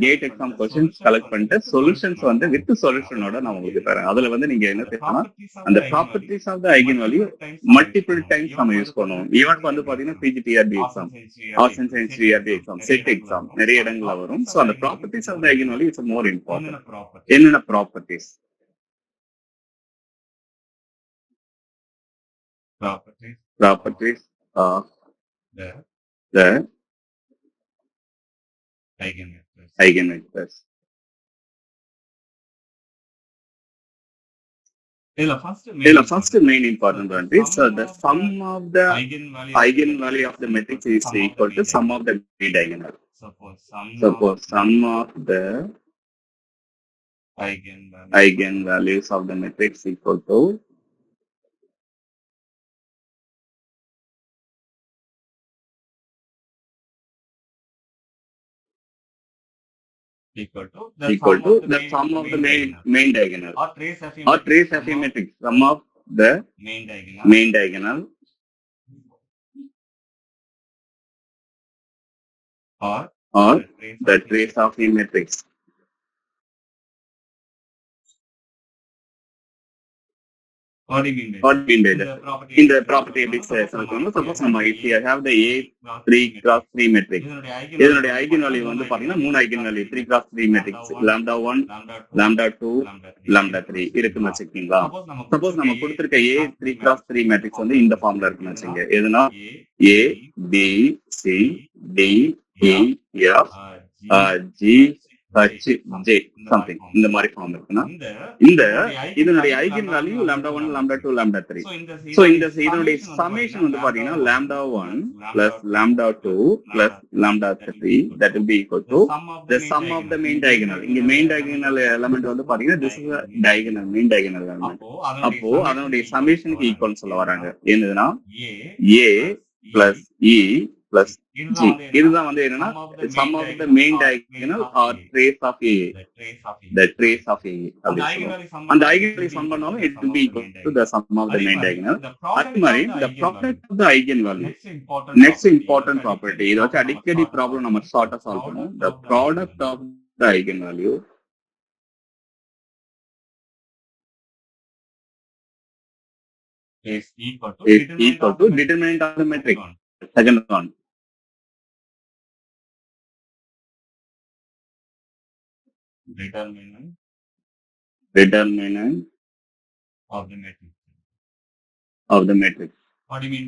கேட் எக்ஸாம் கொஸ்டின்ஸ் கலெக்ட் பண்ணிட்டு சொல்யூஷன்ஸ் வந்து வித் சொல்யூஷனோட நான் உங்களுக்கு தரேன். அதுல வந்து நீங்க என்ன செய்யணும்னா அந்த properties of the eigenvalue multiple times நம்ம யூஸ் பண்ணுவோம். ஈவன் வந்து பாத்தீங்கன்னா PGTRB exam, arts and science TRB exam, SET exam நிறைய இடங்கள்ல வரும். So the properties of the eigenvalue is more important. என்னென்ன properties of the eigenvectors. First main important one is the sum of the eigenvalue of the matrix is equal to sum of the diagonal. Suppose sum of the eigenvalues of the matrix equal to the sum of the main diagonal or trace of a matrix. Sum of the main diagonal or the trace of a matrix. What do you mean by that? In the property of suppose if you have the A3 cross 3 matrix, இதனுடைய eigenvalue வந்து பாத்தீங்கன்னா 3 eigenvalue 3 cross 3 matrix lambda 1 lambda 2 lambda 3 இருக்குன்னு வச்சுக்கீங்களா. Suppose நம்ம கொடுத்திருக்க A3 cross 3 matrix வந்து இந்த ஃபார்ம்ல இருக்குன்னு வச்சுங்க. எதுனா A B C D E F G h j something இந்த மாதிரி ஃபார்ம் இருக்குன்னா இந்த இதனுடைய ஐகன் வேல்யூ λ1 λ2 λ3. சோ இந்த இதனுடைய சமேஷன் வந்து பாத்தீங்கன்னா λ1 plus λ2 plus λ3 that will be equal to the sum of the main diagonal. இங்க மெயின் diagonal எலிமெண்ட் வந்து பாத்தீங்கன்னா this is a diagonal main diagonal element. அப்போ அதனுடைய சமேஷனுக்கு ஈக்குவல் சொல்ல வராங்க. என்னதுன்னா a plus e plus g. இதுதான் வந்து என்னன்னா sum of the main diagonal or trace of a, the trace of a அப்படி சொல்லுவோம். அந்த eigen value sum பண்ணாலும் it will be equal to the sum of the main diagonal. அதே மாதிரி the product of the eigen value, next important property, இத வச்சு அடிக்கடி problem நம்ம ஷார்ட்டா சால்வ் பண்ணுவோம். the product of the eigen value
is equal to
determinant of the matrix. Second one, determinant
of the matrix. What do you mean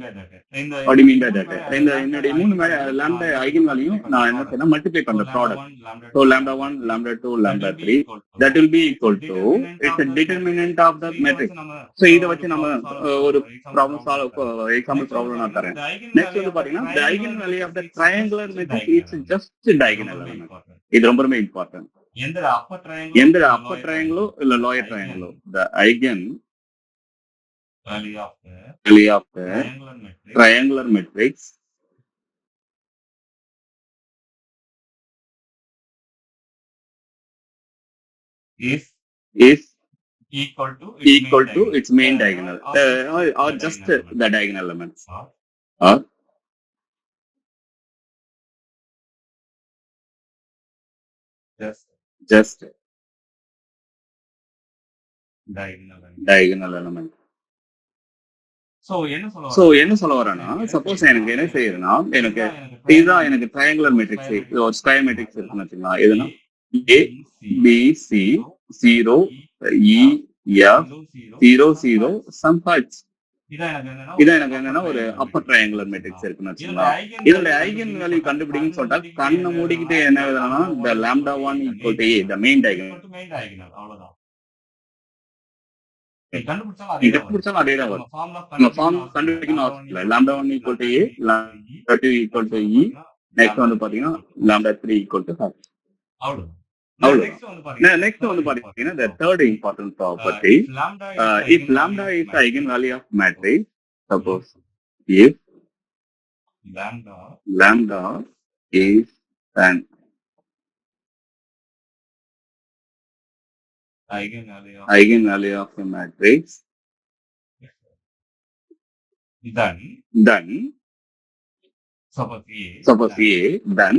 by that?
இந்த என்னுடைய மூணு lambda eigen value நான் என்ன செய்யணும், மல்டிப்ளை பண்ற product. so λ1 λ2 λ3 that will be equal to, it's a determinant of the matrix. so இத வச்சு நம்ம ஒரு ப்ராப்ளம் சால்வ், எக்ஸாம்பிள் ப்ராப்ளம் நான் தரேன். நெக்ஸ்ட் வந்து பாத்தீங்கன்னா the eigen value of the triangular matrix is just diagonal element. இது ரொம்ப இம்பார்ட்டன்ட். எந்த அப்பர் ட்ரையாங்கிளோ இல்ல lower ட்ரையாங்கிளோ, the eigen
value of the
triangular matrix
is equal to
its main diagonal or just the diagonal elements or just diagonal element.
so என்ன
சொல்ல வரேன்னா, suppose எனக்கு என்ன செய்யுதுன்னா, எனக்கு இதுதான் எனக்கு ட்ரையாங்குலர் மேட்ரிக்ஸ், ஒரு ஸ்கொயர் மேட்ரிக்ஸ் இருக்குன்னு வச்சுக்கலாம். எதுனா a b c 0 e f 0 0 some h. இதான் எனக்கு என்னன்னா ஒரு அப்பர் ட்ரையாங்குலர் மேட்ரிக்ஸ் இருக்குன்னு வச்சுக்கலாம். இதோட ஐகன் வேல்யூ கண்டுபிடிங்கன்னு சொல்லிட்டா கண்ணை மூடிக்கிட்டே என்ன எழுதுனா, the λ1 equal to a, the main diagonal.
அவ்வளவுதான்.
கண்டுபிடிச்சாலும் அதே தான் வரும். நம்ம ஃபார்ம் கண்டுபிடிக்கணும் அவசியம் இல்லை. λ1 equal to a, λ2 equal to e, next வந்து பாத்தீங்கன்னா λ3 equal to h.
அவ்வளவுதான்.
Next வந்து பாத்தீங்கன்னா the third important property, if lambda is the eigenvalue of matrix, suppose if lambda is an eigenvalue of a matrix, then suppose A, then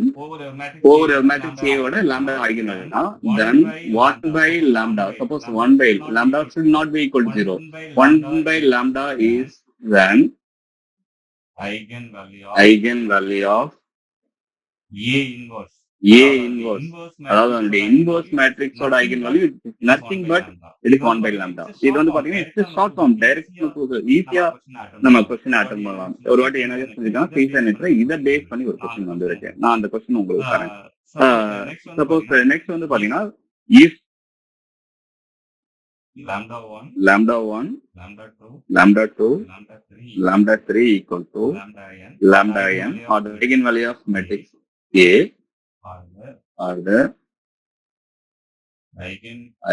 over matrix A oda lambda eigenvalue na, then 1 by lambda, suppose 1 by lambda should not be equal to 0. 1 by lambda is then eigenvalue of A inverse. அதாவது அந்த inverse மேட்ரிக்ஸோட eigen value nothing but it is 1 by lambda. இது வந்து பாத்தீங்கன்னா it's short form, direct ஈஸியா நம்ம question attend பண்ணலாம். ஒரு வாட்டி என்ன செஞ்சுக்கலாம், சீசன்ல இத பேஸ் பண்ணி ஒரு क्वेश्चन வந்திருக்கு. நான் அந்த क्वेश्चन உங்களுக்கு தரேன். சப்போஸ் நெக்ஸ்ட் வந்து பாத்தீங்கன்னா if
λ1
λ2 λ3 equal to λn or the eigenvalue of matrix A are the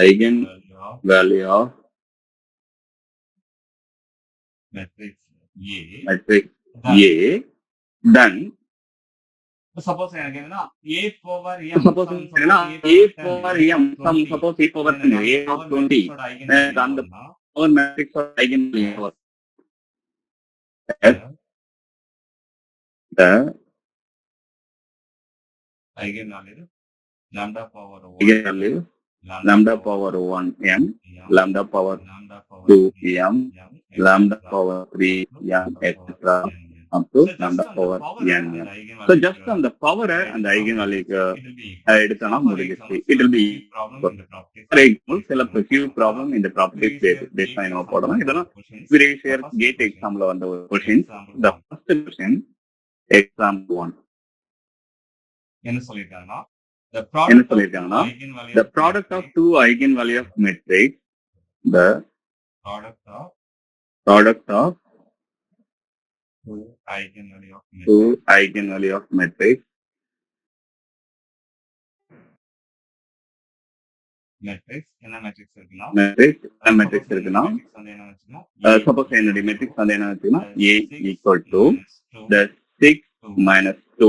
eigenvalue of
matrix
A, then
suppose எனக்கு என்னன்னா a power m,
suppose என்னன்னா a power m, suppose a power a of 20, and the power matrix of eigenvalue the
eigenvalue lambda power
1 m, lambda power 2 m, lambda power 3 m, etc. up to lambda power n. So just on the power and the eigenvalue எடுத்தனா முடிஞ்சிச்சு. It will be for example fill up a few problem in the property based on நம்ம போடலாம். இதெல்லாம் previous year gate examல வந்த ஒரு question. The first question exam 1
என்ன சொல்லிருக்காங்கன்னா,
என்ன சொல்லிருக்காங்கன்னா the product of two eigenvalue of matrix the product of two eigenvalue of matrix
என்ன matrix இருக்குன்னா
suppose என்னுடைய மெட்ரிக்ஸ் வந்து என்ன வச்சுன்னா a equal to the 6 minus 2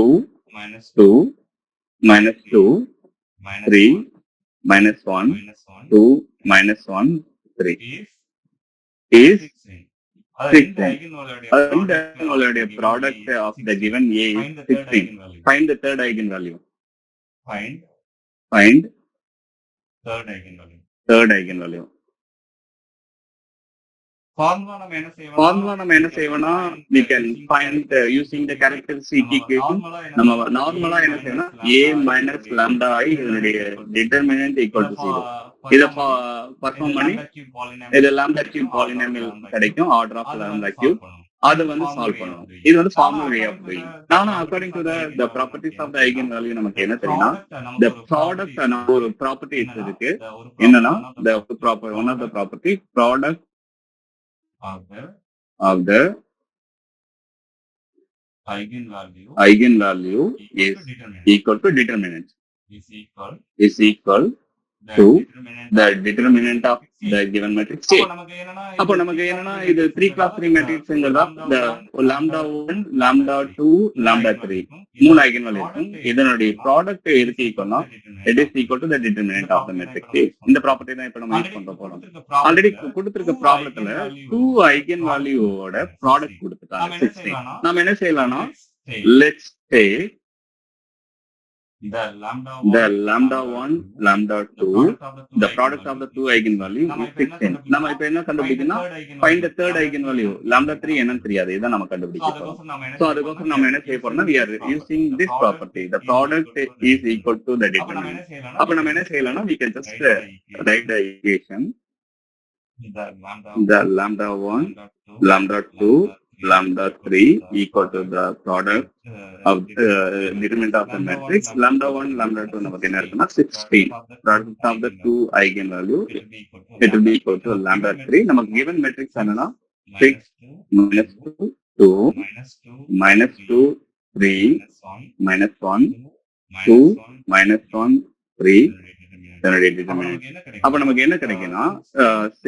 minus 2 3 minus 1 2 minus 1 3 is 16. உங்களுடைய product of the given a is 16. Find the third eigenvalue. Find third eigenvalue.
Formula
நம்ம என்ன செய்வோம்னா we can find using the characteristic equation. நம்ம நார்மலா என்ன செய்யணும் a minus lambda I இதனுடைய determinant equal to 0. இத perform பண்ணி இது lambda cube polynomial கிடைக்கும் ஆர்டர் ஆஃப் lambda cube. அது வந்து சால்வ் பண்ணுவோம். இது வந்து ஃபார்முலா வே ஆஃப் டூயிங். நானும் according to the properties of the eigenvalue நமக்கு என்ன தெரியும்னா the product ஒரு ப்ராப்பர்ட்டிஸ் இருக்கு. என்னன்னா one of the property product of the eigenvalue is equal to determinant is equal to the determinant of the given matrix A. அப்போ நமக்கு என்னன்னா இது 3x3 மேட்ரிக்ஸ்ங்கிறதா the lambda 1 lambda 2 lambda 3 மூணு eigenvalue இருக்கும். இதனுடைய ப்ராடக்ட் எதுக்கு ஈக்குவல்னா it is equal to the determinant of the matrix A. இந்த property தான் இப்ப நம்ம யூஸ் பண்ற போறோம். ஆல்ரெடி கொடுத்திருக்க ப்ராப்ளத்துல 2 eigenvalue ஓட ப்ராடக்ட் கொடுத்துட்டாங்க 16. நாம என்ன செய்யலாம்னா let's take the lambda 1 lambda 2 the product of the two eigenvalue is 16. நம்ம இப்ப என்ன கண்டுபிடிக்கணும்னா find the third eigenvalue lambda 3 என்னன்னு தெரியாது. இத நம்ம கண்டுபிடிக்க போறோம். சோ அதுக்கு நம்ம என்ன செய்ய போறோம்னா we are using this property the product is equal to the determinant. அப்ப நம்ம என்ன செய்யலாம்னா we can just write the equation the lambda 1 lambda 2 lambda 3 equal to the product of the determinant of the matrix lambda 1 lambda 2 நமக்கு என்ன இருக்குன்னா 16. Product of the two eigenvalue it will be equal to lambda 3. நமக்கு given matrix என்னன்னா 6 minus 2 2 minus 2 3 minus 1 2 minus 1 3 அப்ப நமக்கு என்ன கிடைக்கும்னா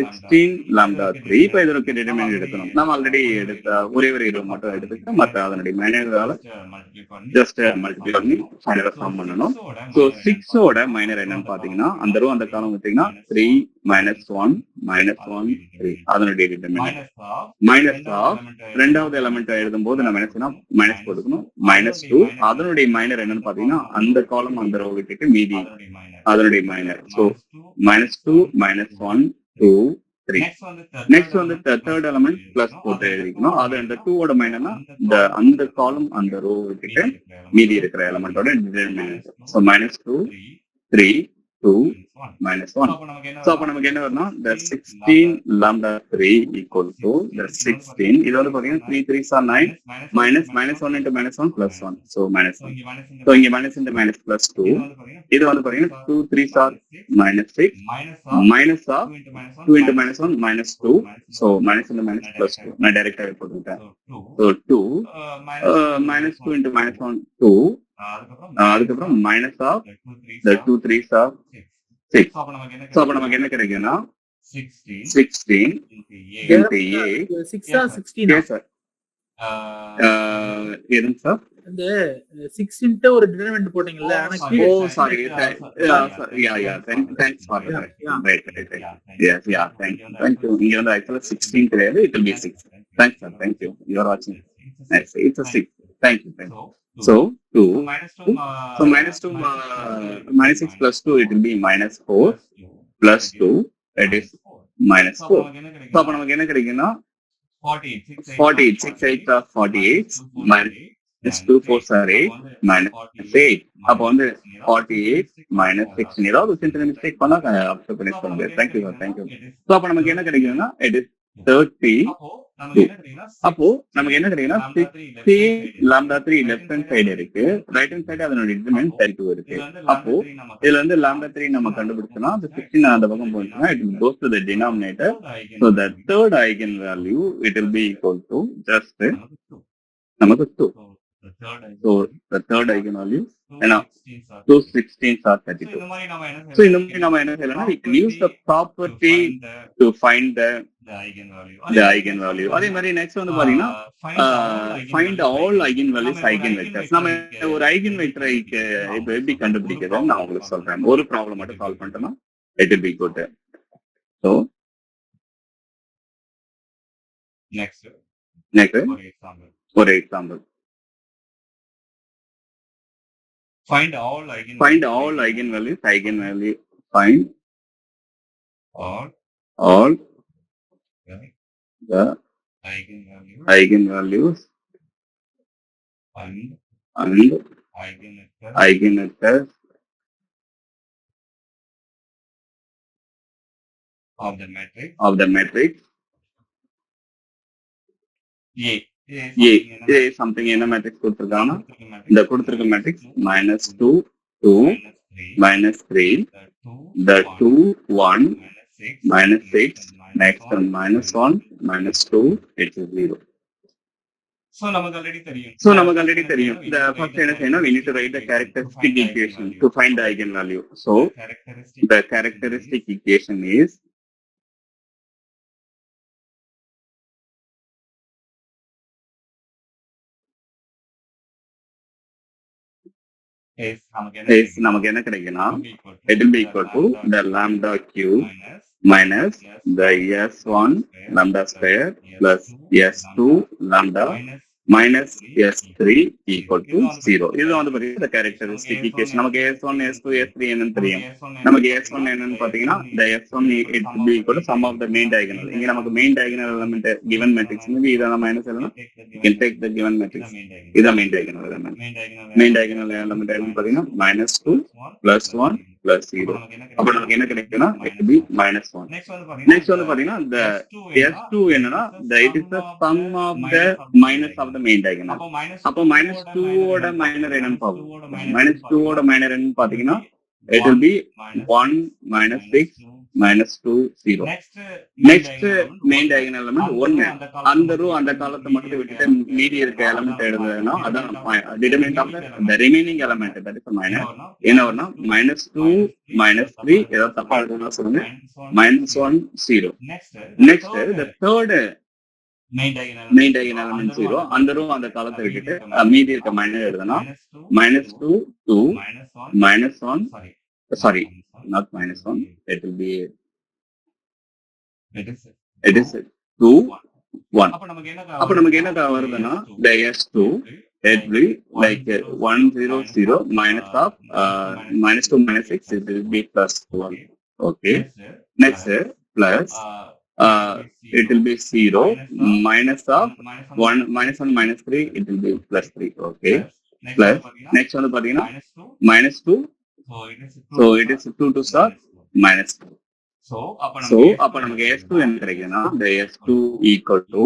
16 lambda 3. இப்ப இதற்கு டிட்டர்மினன்ட் எடுக்கணும். நம்ம ஆல்ரெடி எடுத்த ஒரே ஒரு ரோ மட்டும் எடுத்துக்கிட்டு மற்ற அதனுடைய மைனரால ஜஸ்ட் மல்டிப்ளை பண்ணி ஃபைனலா ஃபார்ம் பண்ணணும். சோ 6 ஓட மைனர் என்னன்னு பாத்தீங்கன்னா அந்த ரோ அந்த காலம் பாத்தீங்கன்னா 3 minus 1 minus 1 3 அதனுடைய டிட்டர்மினன்ட் மைனஸ் ஆஃப் ரெண்டாவது எலிமெண்ட் எழுதும் போது நம்ம என்ன செய்யணும் மைனஸ் போட்டுக்கணும் -2 அதனுடைய மைனர் என்னன்னு பாத்தீங்கன்னா அந்த காலம் அந்த ரோ விட்டுட்டு மீதி அதனுடைய மைனர். சோ -2 -1 2 3 நெக்ஸ்ட் வந்து தேர்ட் எலிமெண்ட் பிளஸ் போட்டு எழுதிக்கணும். அது அந்த 2 ஓட மைனர்னா அந்த காலம் அந்த ரோ விட்டுட்டு மீதி இருக்கிற எலிமெண்டோட டிட்டர்மினன்ட். சோ -2 3 2 -1. So அப்ப நமக்கு என்ன வரும்னா the 16 lambda 3 equal to the 16 இது வந்து பாத்தீங்கன்னா 3 3s are 9 minus -1 into -1 plus 1 so -1. So இங்க minus into minus plus 2 இது வந்து பாத்தீங்கன்னா 2 3s are -6 minus of 2 into -1 -2 so minus into minus plus 2 நான் டைரக்டா போட்டுட்டேன். So 2 -2 into -1 2 அதுக்கப்புறம் minus of the 2 3s are 6. So அப்ப நமக்கு என்ன கிடைக்கும்னா 16 into 8
6 or 16
yes sir எதுங்க சார்
அந்த 6 into ஒரு டிட்டர்மினன்ட் போட்டீங்கல்ல ஆனா
oh sorry yeah thanks for that right yes yeah thank you இங்க வந்து actually 16 கிடையாது it will be 6. Thanks sir thank you you are watching nice it's a 6 thank you so 2 so -2 -6 plus 2 it will be -4 plus 2 it is -4. so அப்ப நமக்கு என்ன கிடைக்கும்னா 48 6 8 are 48 minus 2 4s are 8 minus 8 அப்ப வந்து 48 minus 6 ஏதாவது சின்ன mistake பண்ணா observe பண்ணி சொல்லுங்க. thank you so அப்ப நமக்கு என்ன கிடைக்கும்னா it is 30 அப்போ நமக்கு என்ன கிடைக்குன்னா 6a λ3 லெஃப்ட் ஹேண்ட் சைடு இருக்கு, ரைட் ஹேண்ட் சைடு அதனோட டிட்டர்மினன்ட் 32 இருக்கு. அப்போ இதுல வந்து λ3 நம்ம கண்டுபிடிச்சோம்னா அந்த 16 அந்த பக்கம் போச்சுன்னா it will goes to the denominator. So the third eigenvalue it will be equal to just நமக்கு 2. So the third eigenvalue என்ன 2 16 or 32. So இந்த மாதிரி நம்ம என்ன செய்யலாம்னா we can use the property to find the eigenvalue. அதே மாதிரி next வந்து பாத்தீங்கன்னா find all eigenvalues eigenvectors. நம்ம ஒரு eigenvector இப்ப எப்படி கண்டுபிடிக்கிறதுன்னு நான் உங்களுக்கு சொல்றேன். ஒரு ப்ராப்ளம் மட்டும் சால்வ் பண்ணிட்டோம்னா it will be good. So next ஒரு example. Find all eigenvalues. Find all the eigenvalues and eigenvectors of the matrix A. A something என்ன மேட்ரிக்ஸ் கொடுத்திருக்காங்கன்னா இந்த கொடுத்திருக்க matrix -2 2 -3 the 2 1 -6 next one -1 -2 it is 0. So நமக்கு already தெரியும் the first என்ன செய்யணும், we need to write the characteristic equation to find the eigenvalue. So the characteristic equation is நமக்கு என்ன கிடைக்குன்னா it will be equal to the lambda cube minus the s1 lambda square plus s2 lambda minus s3 equal to 0. இது வந்து பாத்தீங்கன்னா characteristic equation. நமக்கு s1 s2 s3 என்னன்னு தெரியும். நமக்கு s1 என்னன்னு பாத்தீங்கன்னா the s1 it will be equal to sum of the main diagonal. இங்க நமக்கு main diagonal element given matrix இத நம்ம என்ன செய்யலாம், you can take the given matrix. இத main diagonal element. main diagonal element என்னன்னு பாத்தீங்கன்னா -2 +1 +0. அப்ப நமக்கு என்ன கிடைக்கும்னா it will be -1. next வந்து பாத்தீங்கன்னா the s2 என்னன்னா it is the sum of the minus of the main diagonal. அப்போ -2 ஓட மைனர் என்னன்னு பாப்போம். -2 ஓட மைனர் என்னன்னு பாத்தீங்கன்னா it will be 1 -6 -2 0. next main diagonal element 1. அந்த ரோ அந்த காலத்தை மட்டும் விட்டுட்டு மீதி இருக்க எலிமெண்ட் எழுதுறதுனா அதான் determinant of the remaining element, that is minus. என்ன வரும்னா -2 -3 ஏதோ தப்பா எழுதுனா சொல்லுங்க -1 0. next the third main diagonal element 0. அந்த ரோ அந்த காலத்தை விட்டுட்டு மீதி இருக்க மைனர் எழுதுனா -2 2 -1 sorry not -1 it will be it is 2 1. அப்ப நமக்கு என்ன வருதுன்னா the s2 it will be like 1 0 0 minus of -2 -6 it will be +1. okay, next plus it will be 0 minus of 1 -3 it will be +3. okay, plus next one பாத்தீங்கன்னா -2. so it is 2 to start -2. so அப்ப நமக்கு s2 என்ன கிடைக்குதுன்னா the s2 equal to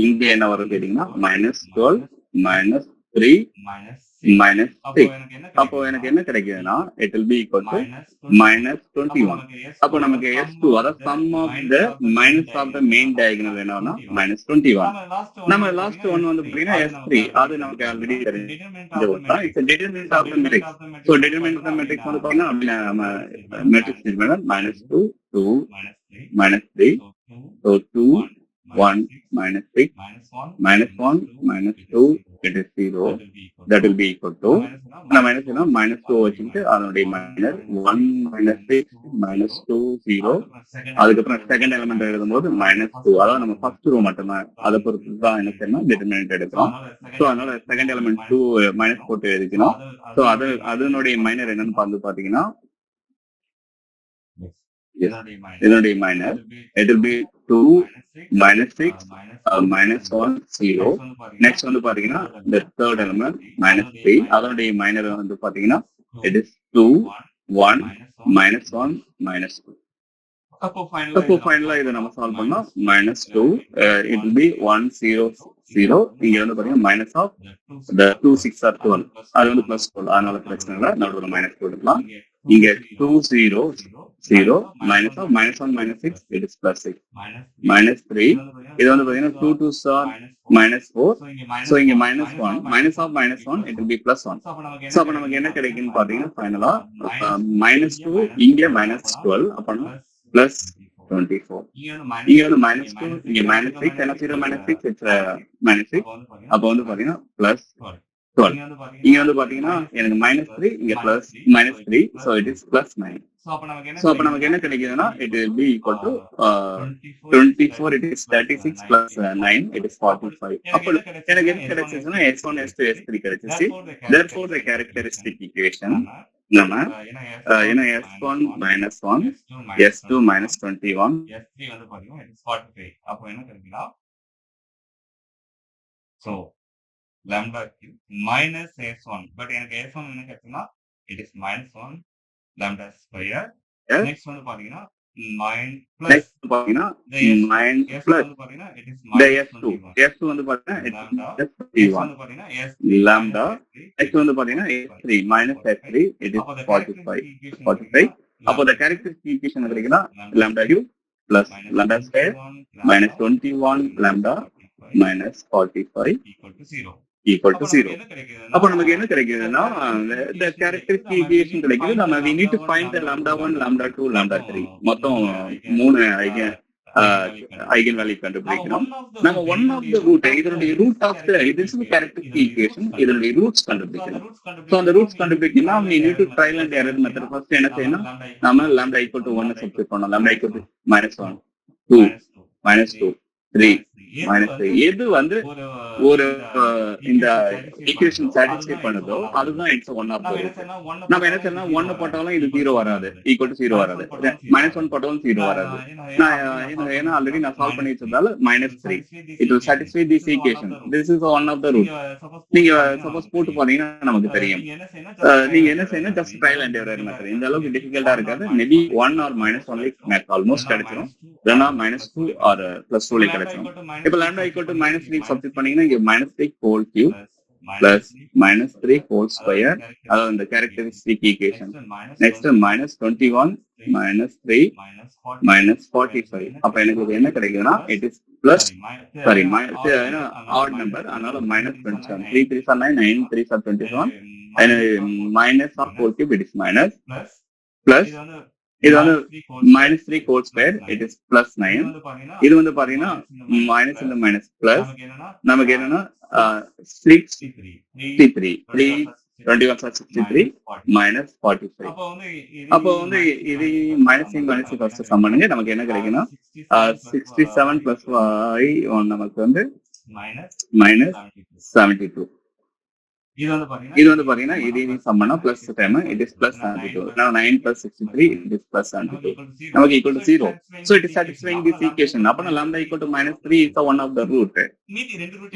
இங்க என்ன வரும் கேட்டீங்கன்னா -12 -3 -6. அப்போ எனக்கு என்ன கிடைக்குதுன்னா it will be equal to -21. அப்போ நமக்கு s2 அதாவது sum of the minus of the main diagonal என்னன்னா -21. நம்ம லாஸ்ட் ஒன் வந்து பாத்தீங்கன்னா s3 அது நமக்கு already தெரிஞ்சதுதான். it's a determinant of the matrix. so determinant of the matrix வந்து பாத்தீங்கன்னா நம்ம matrix -2 2 -3 so 2 1 -6 -1 -2 it is 0. that will be equal to நம்ம என்ன செய்யணும் -2 வச்சுட்டு அதனுடைய மைனர் 1 -6 -2 0. அதுக்கப்புறம் செகண்ட் எலிமெண்ட் எழுதும்போது -2. அதாவது நம்ம ஃபர்ஸ்ட் ரோ மட்டும்தான் அதை பொறுத்து தான் என்ன செய்யணும் டிட்டர்மினன்ட் எடுக்கிறோம். ஸோ அதனால செகண்ட் எலிமெண்ட் 2 - போட்டு எழுதிக்கணும். ஸோ அதனுடைய மைனர் என்னன்னு பார்த்து பாத்தீங்கன்னா இதனுடைய minor it will be 2 -6 -1 0. Next வந்து பாத்தீங்கன்னா the third element -3 அதனுடைய மைனர் வந்து பாத்தீங்கன்னா it is 2 1 -1 -2.
அப்போ
ஃபைனலா இதை நம்ம சால்வ் பண்ணா -2 it will be 1 0 0. இங்க வந்து பாத்தீங்கன்னா மைனஸ் ஆஃப் the 2 6 are 12. அது வந்து பிளஸ் 12. அதனால பிரச்சனை இல்லை, நடுவில் மைனஸ் போட்டுக்கலாம். இங்க 2 0 0 மைனஸ் ஆஃப் -1 -6 it is +6 -3. இது வந்து பாத்தீங்கன்னா 2 2s are -4. ஸோ இங்க -1 minus of -1 it will be +1. So அப்ப நமக்கு என்ன கிடைக்குன்னு பாத்தீங்கன்னா ஃபைனலா -2 இங்க -12 அப்பனா +24. இங்க வந்து -2 இங்க -6 என்ன 0 -6 it's -6. அப்ப வந்து பாத்தீங்கன்னா +12. இங்க வந்து பாத்தீங்கன்னா எனக்கு -3 இங்க -3 so it is +9. So அப்ப நமக்கு என்ன கிடைக்குதுன்னா it will be equal to 24. It is 36 plus 9 it is 45. அப்ப எனக்கு என்ன கிடைச்சிச்சுன்னா s1 s2 s3 கிடைச்சிச்சு. Therefore the characteristic equation நம்ம ஏன்னா s1 -1 s2 -21
s3 வந்து பாத்தீங்கன்னா it is 45. அப்போ என்ன கிடைக்குன்னா so lambda cube minus s1, but எனக்கு s1 என்ன கிடைச்சுன்னா it is -1 lambda square. Next வந்து பாத்தீங்கன்னா 9 plus
next பாத்தீங்கன்னா 9 plus
வந்து பாத்தீங்கன்னா it is
the s2 வந்து பாத்தீங்கன்னா lambda. next வந்து பாத்தீங்கன்னா s3 minus s3 it is 45. அப்போ the characteristic equation கிடைக்குன்னா lambda cube plus lambda square minus 21 lambda minus 45 equal to 0. அப்போ நமக்கு என்ன கிடைக்குதுன்னா the characteristic equation கிடைக்குது. நம்ம we need to find the lambda 1 lambda 2 lambda 3 மொத்தம் 3 ஐகன் வேல்யூ கண்டுபிடிக்கணும். நம்ம ஒன் ஆஃப் த ரூட் இதனுடைய root of the this is the characteristic equation இதனுடைய ரூட்ஸ் கண்டுபிடிக்கணும். ஸோ அந்த ரூட்ஸ் கண்டுபிடிக்கணும்னா we need to trial and error method. First என்ன செய்யணும், நம்ம lambda equal to 1 சப்ஸ்டிட்யூட் பண்ணணும். lambda equal to -1 2 -2 3 -3 எது வந்து ஒரு இந்த ஈக்குவேஷன் சாட்டிஸ்ஃபை பண்ணுதோ அதுதான் it's one of the root. நம்ம என்ன செய்யணும், 1 போட்டாலும் இது 0 வராது, ஈக்குவல் டு 0 வராது. -1 போட்டாலும் 0 வராது. நான் ஏன்னா ஆல்ரெடி நான் சால்வ் பண்ணி வச்சதால -3 it will satisfy this equation. this is one of the root. நீங்க சப்போஸ் போட்டு பாத்தீங்கன்னா நமக்கு தெரியும். நீங்க என்ன செய்யணும், just trial and error method. இந்த அளவுக்கு டிஃபிகல்ட்டா இருக்காது. மேபி 1 or -1 மேக் ஆல்மோஸ்ட் கிடைச்சிடும். இல்லைன்னா -2 or +2 கிடைச்சிடும். இப்ப lambda equal to -3 சப்ஸ்டிட்யூட் பண்ணீங்கன்னா இங்க -3 whole cube plus -3 whole square, அதாவது இந்த characteristic equation. next -21 -3 -45. அப்ப எனக்கு என்ன கிடைக்குதுன்னா it is plus sorry odd number, அதனால -27. 3 3s are 9 9 3s are 21 and minus of whole cube it is minus plus இது வந்து -3 whole square it is +9. இது வந்து பாத்தீங்கன்னா மைனஸ் இந்த மைனஸ் பிளஸ் நமக்கு என்னன்னா 63 21 63 -45. அப்போ வந்து இது மைனஸ் ஃபர்ஸ்ட் சம் பண்ணுங்க. நமக்கு என்ன கிடைக்குன்னா 67 + 5 நமக்கு வந்து -72. இது வந்து பாத்தீங்கன்னா இது சம் பண்ணா plus time it is +72. now 9 + 63 it is +72. நமக்கு equal to 0. so it is satisfying this equation. அப்ப lambda equal to -3 is one of the root.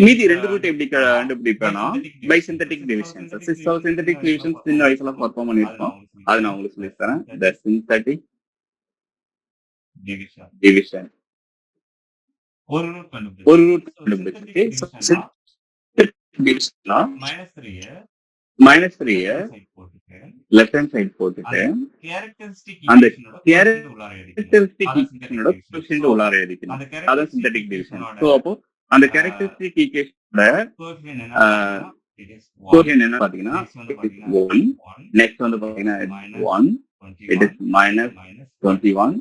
மீதி ரெண்டு ரூட் எப்படி கண்டுபிடிப்பேனா by synthetic divisions. so synthetic divisions சின்ன வயசுல perform பண்ணிருக்கோம், அது நான் உங்களுக்கு சொல்லி தரேன். the synthetic division ஒரு ரூட் கண்டுபிடிச்சு -3 லெஃப்ட் ஹேண்ட் சைடு போட்டுட்டு அந்த கேரக்டரிஸ்டிக் ஈக்குவேஷனோட கோஎஃபிஷியன்ட் உள்ளார எழுதிக்கணும். அதான் சிந்தெடிக் டிவிஷன். சோ அப்போ அந்த கேரக்டரிஸ்டிக் ஈக்குவேஷனோட கோஎஃபிஷியன்ட் என்ன பாத்தீங்கன்னா 1. நெக்ஸ்ட் வந்து பாத்தீங்கன்னா 1 it is -21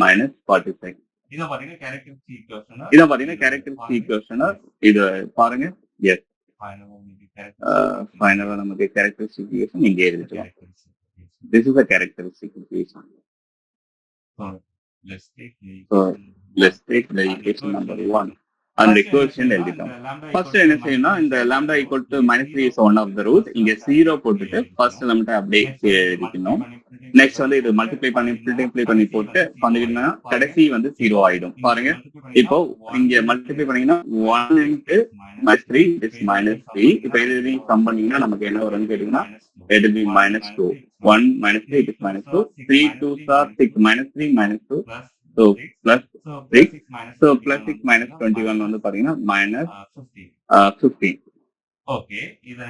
-45. இத பாத்தீங்கன்னா கேரக்டரிஸ்டிக் ஈக்குவேஷன். இது பாருங்க. எஸ் ஃபைனலா நமக்கு கேரக்டரிஸ்டிக் ஈக்குவேஷன் இங்கே எழுதிக்கலாம். this is a characteristic equation. so let's take the equation number 1 and equation எழுதிட்டோம். ஃபர்ஸ்ட் என்ன செய்யணும்னா இந்த lambda equal to -3 is one of the root. இங்க 0 போட்டுட்டு ஃபர்ஸ்ட் லெமன்ட்ட அப்படியே எழுதிக்கணும். நெக்ஸ்ட் வந்து இது மல்டிப்ளை பண்ணி போட்டு பண்ணிக்கிட்டா கடைசி வந்து 0 ஆயிடும். பாருங்க, இப்போ இங்க மல்டிப்ளை பண்ணீங்கன்னா 1 × -3 is -3. இப்போ இது சம் பண்ணீங்கன்னா நமக்கு என்ன வரும்னு கேட்டீங்கன்னா it will be -2. 1 -3 it is -2. 3 2s are 6 -3 -2 So plus
So
6.
plus 6 minus
So
21
plus 6 minus 21 வந்து பாத்தீங்கன்னா minus
15.
15.
Okay.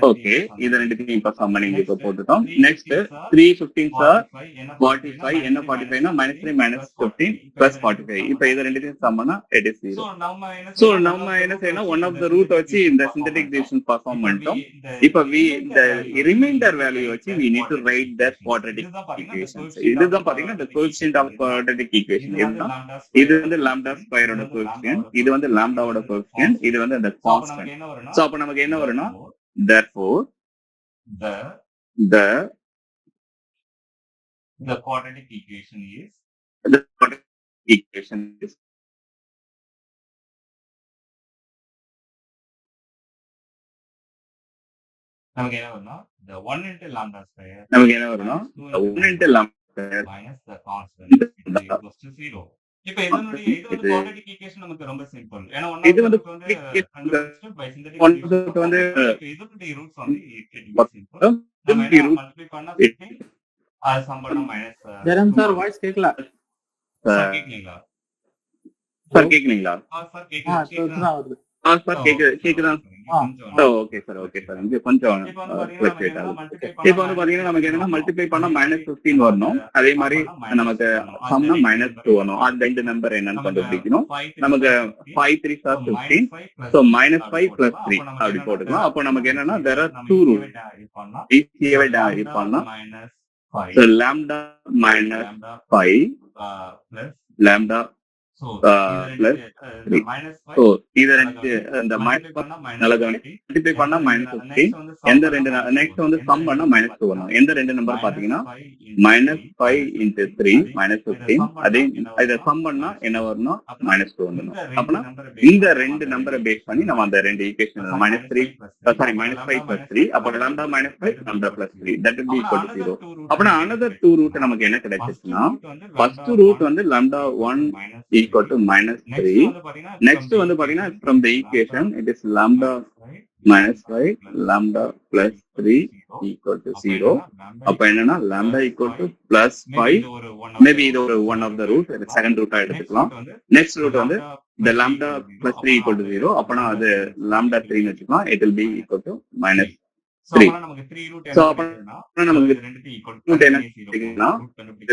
Okay, இது ரெண்டுத்தையும் இப்ப சம் பண்ணி இப்ப போட்டுட்டோம். Next 3 15s are 45. என்ன 45 னா minus 3 minus 15 plus 45. இப்ப இது ரெண்டுத்தையும் சம் பண்ணா it is 0. So நம்ம என்ன செய்யணும், one of the root வச்சு இந்த synthetic division perform பண்ணிட்டோம். இப்ப இந்த remainder value வச்சு we need to write the quadratic equations. இதுதான் பாத்தீங்கன்னா the coefficient of quadratic equation. இது வந்து lambda square ஓட coefficient, இது வந்து lambda ஓட coefficient, இது வந்து the constant. So அப்ப நமக்கு என்ன வரும்னா, therefore the
quadratic equation is நமக்கு என்ன வரும்னா the 1 into lambda square
நமக்கு என்ன வரும்னா 1 into lambda square
minus the constant is equals to 0. இப்ப இது வந்து quadratic equation நமக்கு ரொம்ப சிம்பிள். ஏனா
இது வந்து
by synthetic வந்து இதோட ரூட்ஸ் வந்து சிம்பிள். நம்ம மல்டிப்ளை பண்ணா 15 அது சம் பண்ணா மைனஸ்.
ஜெரம் சார் வாய்ஸ் கேக்கல.
சார் கேக்குறீங்களா?
சார் கேக்குறீங்களா?
சார் கேக்குது.
வருது.
சார் கேக்குதா? ஓகே சார் இங்க கொஞ்சம் ஃபிளக்சுவேட் ஆகுது. இப்போ வந்து பாத்தீங்கன்னா நமக்கு என்னன்னா மல்டிப்ளை பண்ணா -15 வரணும். அதே மாதிரி நமக்கு சம்னா -2 வரணும். அது ரெண்டு நம்பர் என்னன்னு கண்டுபிடிக்கணும். நமக்கு 5 3s are 15. So -5 + 3 அப்படி போட்டுக்கலாம். அப்போ நமக்கு என்னன்னா there are two roots. ஈஸியாவே டேரிவ் பண்ணலாம். So lambda minus 5 lambda plus 3. So இது ரெண்டு இந்த மல்டிப்ளை பண்ணா -15. எந்த ரெண்டு நெக்ஸ்ட் வந்து சம் பண்ணா -2 வரணும். எந்த ரெண்டு நம்பர் பாத்தீங்கன்னா -5 into 3 -15. அதே இத சம் பண்ணா என்ன வரணும், -2 வரணும். அப்பனா இந்த ரெண்டு நம்பரை பேஸ் பண்ணி நம்ம அந்த ரெண்டு ஈக்குவேஷன் -5 + 3 அப்ப lambda -5 lambda plus 3 that will be equal to 0. அப்பனா another two root நமக்கு என்ன கிடைச்சுச்சுன்னா, first root வந்து lambda 1 equal to -3. Next வந்து பாத்தீங்கன்னா from the equation it is lambda -5 lambda plus 3 equal to 0. அப்ப என்னன்னா lambda equal to plus 5. Maybe இது ஒரு one of the root, second root எடுத்துக்கலாம். Next root வந்து the lambda plus 3 equal to 0. அப்பனா அது lambda 3 னு வெச்சுக்கலாம். It will be equal to -3. So அப்பனா நமக்கு ரூட் என்ன கிடைக்கும்னா,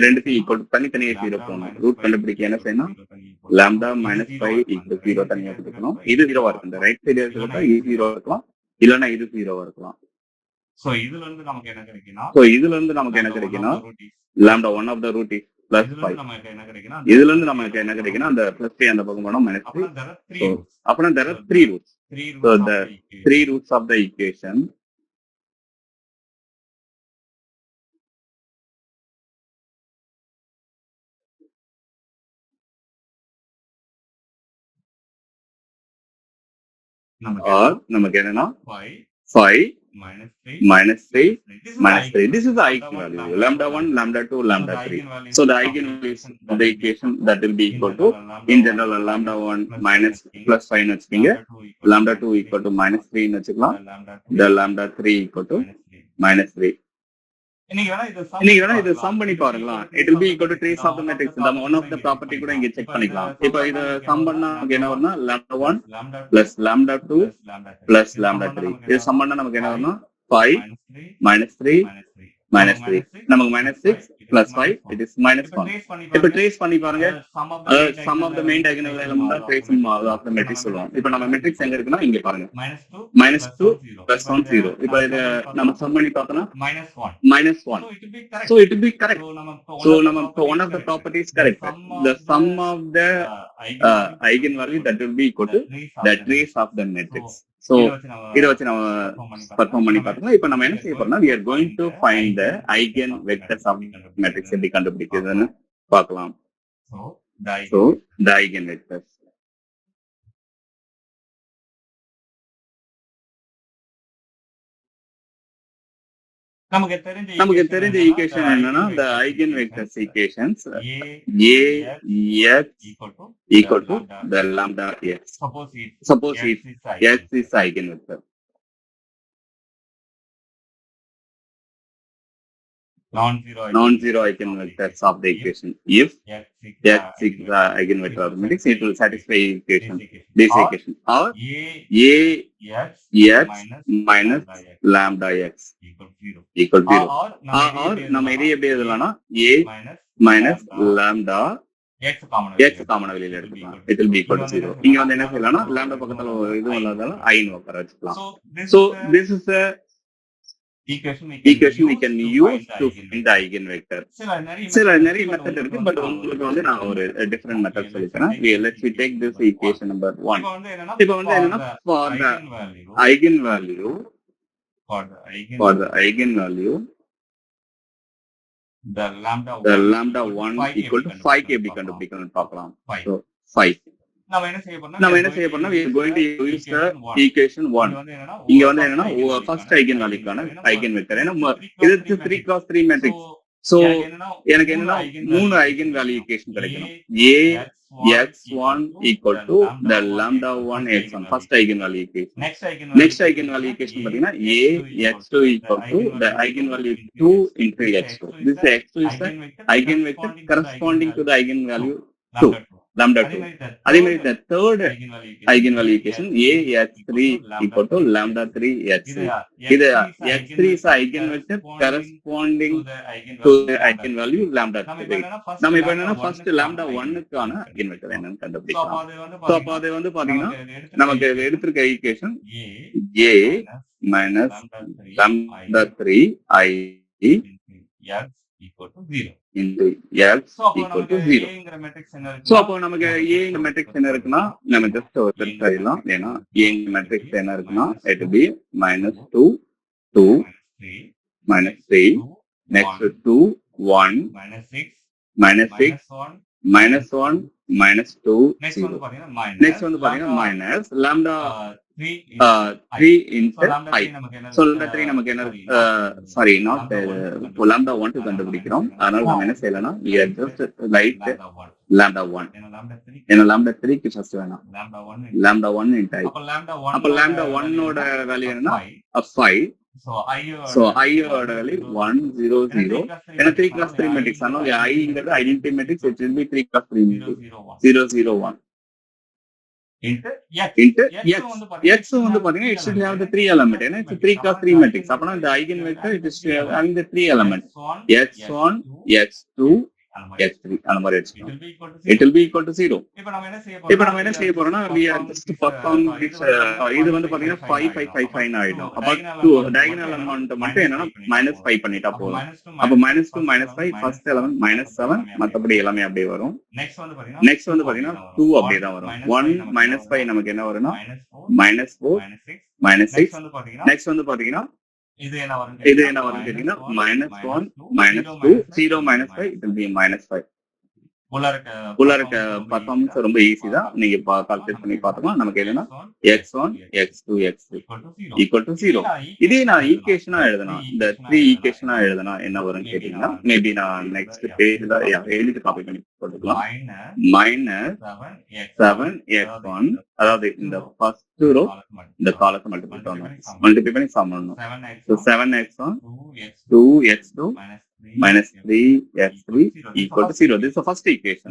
ரெண்டுத்தையும் ஈக்குவல் தனித்தனியா 0 போடணும். ரூட் கண்டுபிடிக்க என்ன செய்யணும், lambda -5 equal to 0 தனியா எடுத்துக்கணும். இது 0வா இருக்கு. இந்த ரைட் சைடு எடுத்துக்கிட்டா இது 0 இருக்கலாம், இல்லனா இது 0வா இருக்கலாம்.
சோ இதுல இருந்து நமக்கு என்ன கிடைக்கும்னா
lambda one of the root is plus 5. இதுல இருந்து நமக்கு என்ன கிடைக்கும்னா அந்த plus 3 அந்த பக்கம் போனா -3. அப்பனா there are three roots. So the three roots of the equation நமக்கு என்னன்னா 5 minus 3 This is the eigenvalue. Lambda 1, lambda 2, lambda 3. So the eigenvalues of the equation that will be equal to, in general, lambda 1 minus plus 5 னு வச்சுக்கீங்க, lambda 2 equal to -3 னு வச்சுக்கலாம், the lambda 3 equal to -3. இன்னைக்கு வேணா இது some பண்ணி பாருங்களா. It will be equal to trace of the matrix. இந்த one of the property கூட இங்க செக் பண்ணிக்கலாம். இப்போ இது சம் பண்ணா நமக்கு என்ன வரும்னா lambda 1 plus lambda 2 plus lambda 3. இது சம் பண்ணா நமக்கு என்ன வரும்னா 5 -3 -3 நமக்கு -6 plus 5 it is -1. இப்போ ட்ரேஸ் பண்ணி பாருங்க. sum of the main diagonal element தான் trace of the matrix சொல்லுவோம். இப்போ நம்ம matrix எங்க இருக்குன்னா இங்க பாருங்க, -2 plus 1 0. இப்போ இத நம்ம சம் பண்ணி பார்த்தோம்னா -1. So it will be correct. So நம்ம one of the properties correct. The sum of the eigenvalue that will be equal to the trace of the matrix. So இத வச்சு நம்ம பெர்ஃபார்ம் பண்ணி பார்த்தோம்னா இப்போ நம்ம என்ன செய்ய போறோம்னா we are going to find the eigen vectors of matrix எப்படி கண்டுபிடிக்கிறதுன்னு பார்க்கலாம். So the eigen vectors நமக்கு தெரிஞ்ச ஈக்குவேஷன் என்னன்னா the eigen vectors equations Ax equal to the lambda x. Suppose if x is eigenvector. non-zero eigenvectors of the equation. If x is the eigenvector of the matrix, it will satisfy equation, this equation. Or Ax minus lambda x equal 0. Or நம்ம இதை எப்படி எழுதலாம்னா A minus lambda x common வெளியில எடுத்துக்கலாம். It will be equal to 0. இங்க வந்து என்ன செய்யலாம்னா lambda பக்கத்துல இதுவும் இல்லாததால I னு உட்கார வச்சுக்கலாம். So this is a equation we can use to find the eigenvector. சில நிறைய மெத்தட் இருக்கு, பட் உங்களுக்கு வந்து நான் ஒரு டிஃபரெண்ட் மெத்தட் சொல்லித்தரேன். Let's we take this equation number 1. இப்போ வந்து என்னன்னா for the eigenvalue the lambda 1 equal to 5 எப்படி கண்டுபிடிக்கணும்னு பார்க்கலாம். So 5 நம்ம என்ன செய்ய போறோம்னா we are going to use the equation 1. இங்க வந்து என்னன்னா first eigenvalueக்கான eigenvector. ஏன்னா இது 3x3 matrix. So எனக்கு என்னன்னா 3 eigenvalue equation கிடைக்கணும். Ax1 equal to the lambda 1 x1 first eigenvalue equation. Next eigenvalue equation பாத்தீங்கன்னா Ax2 equal to the eigenvalue 2 into x2. This x2 is the eigenvector corresponding to the eigenvalue 2. Lambda 2. அதே மாதிரி the third eigenvalue equation Ax3 equal to lambda 3 x3. இது x3 is eigenvector corresponding to the eigenvalue lambda 3. நம்ம இப்ப என்னன்னா first lambda 1க்கான eigenvector என்னன்னு கண்டுபிடிக்கலாம். So அப்ப அது வந்து பாத்தீங்கன்னா நமக்கு எடுத்திருக்க equation A minus lambda 3 I equal to 0 into x equal to 0. So அப்போ நமக்கு A இந்த மேட்ரிக்ஸ் என்ன இருக்குன்னா நம்ம ஜஸ்ட் ஒரு செட் செய்யலாம். ஏன்னா A இந்த மேட்ரிக்ஸ் என்ன இருக்குன்னா it will be -2 2 -3 next 2 1 -6 -1 -2 0. next வந்து பாத்தீங்கன்னா minus lambda 3 into I. So lambda 3 நமக்கு என்ன sorry not lambda 1 கண்டுபிடிக்கிறோம். அதனால நம்ம என்ன செய்யலாம்னா we are just write lambda 1. ஏன்னா lambda 3 க்கு ஃபர்ஸ்ட் வேணும் lambda 1 into I. அப்ப lambda 1 ஓட வேல்யூ என்னன்னா 5. So I ஓட வேல்யூ 1 0 0. ஏன்னா 3 cross 3 matrix அதனால I ங்கிறது identity matrix, it will be 3 cross 3 matrix 0 0 1 into x வந்து பாத்தீங்கன்னா it should have the 3 element. ஏன்னா it's 3 cross 3 matrix. அப்பனா the eigenvector it is having the 3 elements x1 x2 x3 அந்த மாதிரி வெச்சுக்கலாம். it will be equal to 0. இப்போ நம்ம என்ன செய்ய போறோம்னா we are just perform this இது வந்து பாத்தீங்கன்னா 5 5 5 5 ஆயிடும். அப்ப diagonal element மட்டும் என்னன்னா -5 பண்ணிட்டா போதும். அப்ப -2 -5 first element -7 மத்தபடி எல்லாமே அப்படியே வரும். next வந்து பாத்தீங்கன்னா 2 அப்படியே தான் வரும். 1 -5 நமக்கு என்ன வரும்னா -4 -6 next வந்து பாத்தீங்கன்னா இது என்ன வரும் கேட்டீங்கன்னா -1 -2 0 -5 it will be -5. உள்ள இருக்க பர்ஃபார்மன்ஸ் ரொம்ப ஈஸி தான். நீங்க கால்குலேட் பண்ணி பார்த்தோம்னா நமக்கு என்னன்னா x1 x2 x3 equal to 0. இதே நான் ஈக்குவேஷனா எழுதனா இந்த 3 ஈக்குவேஷனா எழுதனா என்ன வரும்னு கேட்டீங்கன்னா மேபி நான் நெக்ஸ்ட் பேஜ்ல எழுதி காப்பி பண்ணி போட்டுக்கலாம். -7x1 அதாவது இந்த ஃபர்ஸ்ட் ரோ இந்த காலத்தை மல்டிப்ளை பண்ணி சம் பண்ணனும். So 7x1 2x2 -3x3 equal to 0. This is the first equation.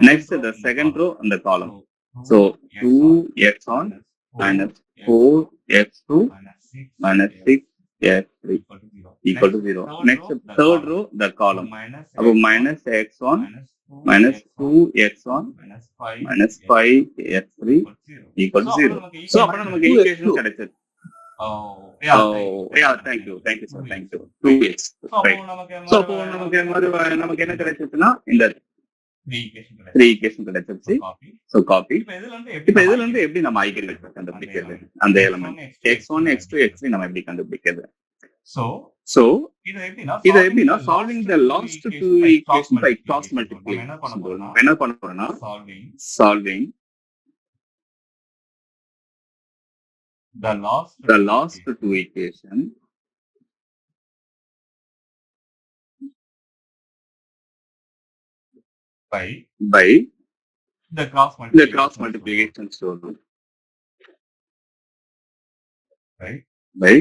Next the second row in the column. So 2x1 -4x2 -6x3 equal to 0. Next third row the column. Above -x1 -2x1 -5x3 equal to 0. So அப்ப நமக்கு equation கிடைச்சது. Thank you sir, thank you. 2x right. So அப்போ நமக்கு என்ன கிடைச்சதுன்னா இந்த 3 equation கிடைச்சிருச்சு. So copy. இப்போ இதுல இருந்து எப்படி நம்ம eigenvector கண்டுபிடிக்கிறது, அந்த எலிமெண்ட் x1 x2 x3 நம்ம எப்படி கண்டுபிடிக்கிறது? So இது எப்படின்னா solving the last two equations by cross multiplication. என்ன பண்ண போறோம்னா solving the last two equation by the cross multiplication rule, right? By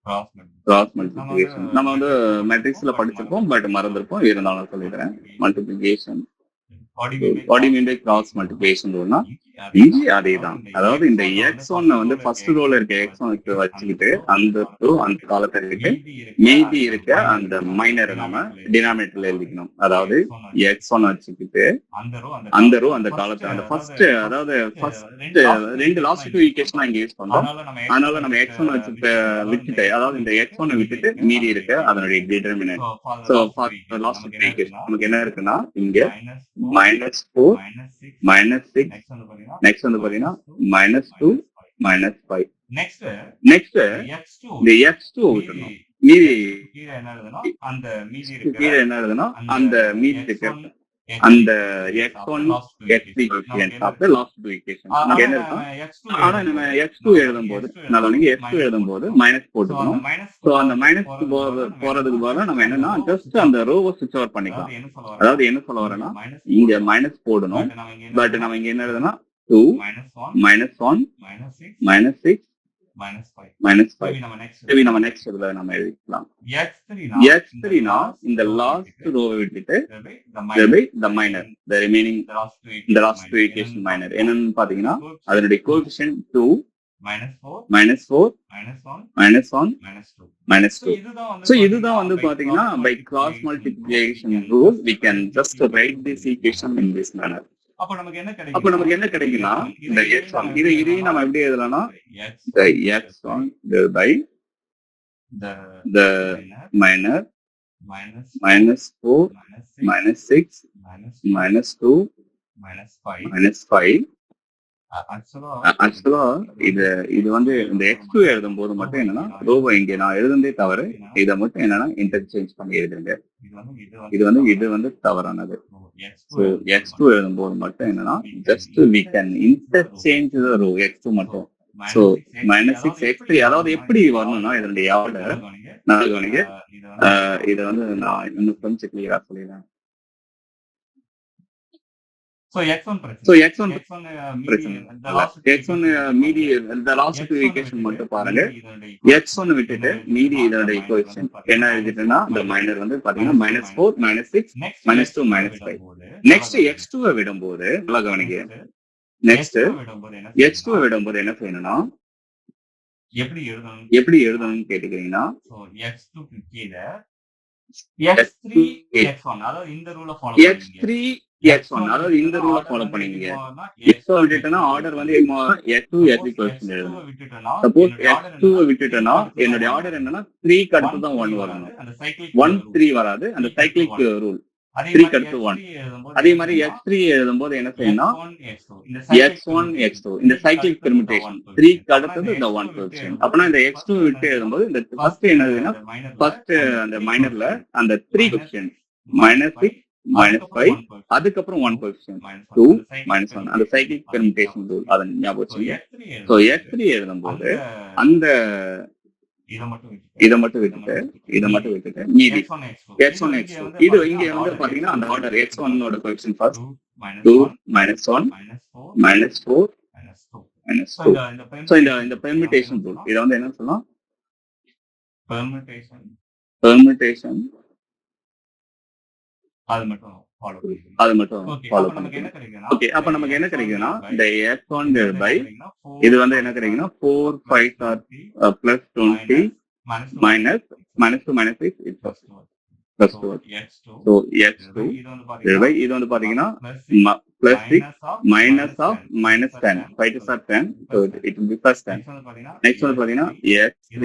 cross multiplication நம்ம வந்து மேட்ரிக்ஸ்ல படிச்சிருப்போம், பட் மறந்துருப்போம், இருந்தாலும் சொல்லிடுறேன். மல்டிபிளிகேஷன் கிராஸ் மல்டிபிளிகேஷன் ரூல்னா இங்கே அதேதான். அதாவது இந்த x1 வந்து ஃபர்ஸ்ட் ரோல இருக்க x1 வச்சுக்கிட்டு அந்த காலத்தை இருக்கு, மீதி இருக்க அந்த மைனரை நம்ம டினாமினேட்டர்ல எழுதிக்கணும். அதாவது x1 வச்சுக்கிட்டு அந்த ரோ அந்த காலத்தை அந்த ஃபர்ஸ்ட், அதாவது ஃபர்ஸ்ட் ரெண்டு லாஸ்ட் டூ ஈக்குவேஷன் இங்க யூஸ் பண்றோம். அதனால நம்ம x1 விட்டுட்டு, அதாவது இந்த x1 விட்டுட்டு மீதி இருக்க அதனுடைய determinant. So last two equation நமக்கு என்ன இருக்குன்னா இங்க -4 -6 நெக்ஸ்ட் வந்து பாத்தீங்கன்னா -2 -5. நெக்ஸ்ட் இந்த x2 விட்டுறணும். மீதி கீழே என்ன எழுதுனா அந்த மீதி இருக்க அந்த x1 x3 after last two equation நமக்கு என்ன இருக்கும். ஆனா நம்ம x2 எழுதும்போது x2 எழுதும்போது மைனஸ் போட்டுக்கணும். சோ அந்த மைனஸ் போறதுக்கு பதிலா நம்ம என்னன்னா ஜஸ்ட் அந்த ரோவை ஸ்விட்ச் ஓவர் பண்ணிக்கலாம். அதாவது என்ன சொல்ல வரேன்னா இங்க மைனஸ் போடணும், பட் நம்ம இங்க என்ன எழுதுனா 2 -1 -6 -5. நம்ம நெக்ஸ்ட் இதுல நம்ம எழுதிக்கலாம். x3 னா இந்த லாஸ்ட் ரோவை விட்டுட்டு the minor, the remaining the last two equation minor என்னன்னு பாத்தீங்கன்னா அதனுடைய கோஎஃபிஷியன்ட் 2 -4 -1 -2. So இதுதான் வந்து பாத்தீங்கன்னா by cross multiplication rule we can just write this equation in this manner. அப்ப நமக்கு என்ன கிடைக்கும்னா இந்த x1 இதையும் நம்ம எப்படி எழுதலாம்னா the x1 divided by the minor -4 -6 -2 -5. ஆக்சுவலா இது வந்து இந்த x2 எழுதும் போது மட்டும் என்னன்னா ரோவை இங்க நான் எழுதுனதே தவறு, இதை மட்டும் என்னன்னா இன்டர்சேஞ்ச் பண்ணி எழுதுங்க. இது வந்து தவறானது. So x2 எழுதும் போது மட்டும் என்னன்னா just we can interchange the row x2 மட்டும். So -6 x3 அதாவது எப்படி வரணும்னா இதனுடைய ஆர்டர் நான் கவனிங்க. இதை வந்து நான் இன்னும் கொஞ்சம் கிளியரா சொல்லிடுறேன். So x1 பிரச்சனை. x1 மீதி the last two equation மட்டும் பாருங்க. x1 விட்டுட்டு மீதி இதனுடைய equation என்ன எழுதிட்டேன்னா the minor வந்து பாத்தீங்கன்னா -4 -6 -2 -5. நெக்ஸ்ட் x2 விடும்போது நல்லா கவனிங்க. நெக்ஸ்ட் x2 விடும்போது என்ன செய்யணும்னா எப்படி எழுதணும்னு கேட்டுக்கிறீங்கன்னா x3 அதாவது இந்த ரூலை ஃபாலோ பண்ணீங்க. x2 விட்டுட்டேன்னா ஆர்டர் வந்து x2 எழுதணும். சப்போஸ் x2 விட்டுட்டேன்னா என்னுடைய ஆர்டர் என்னன்னா 3க்கு அடுத்து தான் 1 வரணும். 1 3 வராது, அந்த சைக்கிளிக் ரூல் 3க்கு அடுத்து 1. அதே மாதிரி x3 எழுதும்போது என்ன செய்யணும் x1 x2 இந்த சைக்கிளிக் பெர்முடேஷன் 3க்கு அடுத்தது இந்த 1 பொசிஷன். அப்பனா இந்த x2 விட்டு எழுதும்போது இந்த ஃபர்ஸ்ட் என்னதுன்னா ஃபர்ஸ்ட் அந்த மைனர்ல அந்த 3 பொசிஷன் -6 -5 அதுக்கப்புறம் 1 பொசிஷன் 2 -1 அந்த சைக்கிளிக் பெர்முடேஷன் ரூல் அதை ஞாபகம் வச்சுங்க. சோ x3 எழுதும்போது அந்த இதை மட்டும் விட்டுட்டு மீதி x1 x2 இது இங்க வந்து பாத்தீங்கன்னா அந்த ஆர்டர் x1 ஓட பொசிஷன் ஃபர்ஸ்ட் 2 -1 -4 -2. சோ இந்த பெர்முடேஷன் ரூல் இத வந்து என்ன சொல்லலாம் பெர்முடேஷன் அது மட்டும் ஃபாலோ பண்ணுங்க. ஓகே, அப்ப நமக்கு என்ன கிடைக்குதுன்னா இந்த x1 divided by இது வந்து என்ன கிடைக்குன்னா 4 5 plus 20 minus -2 -6 is plus 2. So x2 divided by இது வந்து பாத்தீங்கன்னா +6 -10 5 to 10, so it will be plus 10. Next வந்து பாத்தீங்கன்னா x3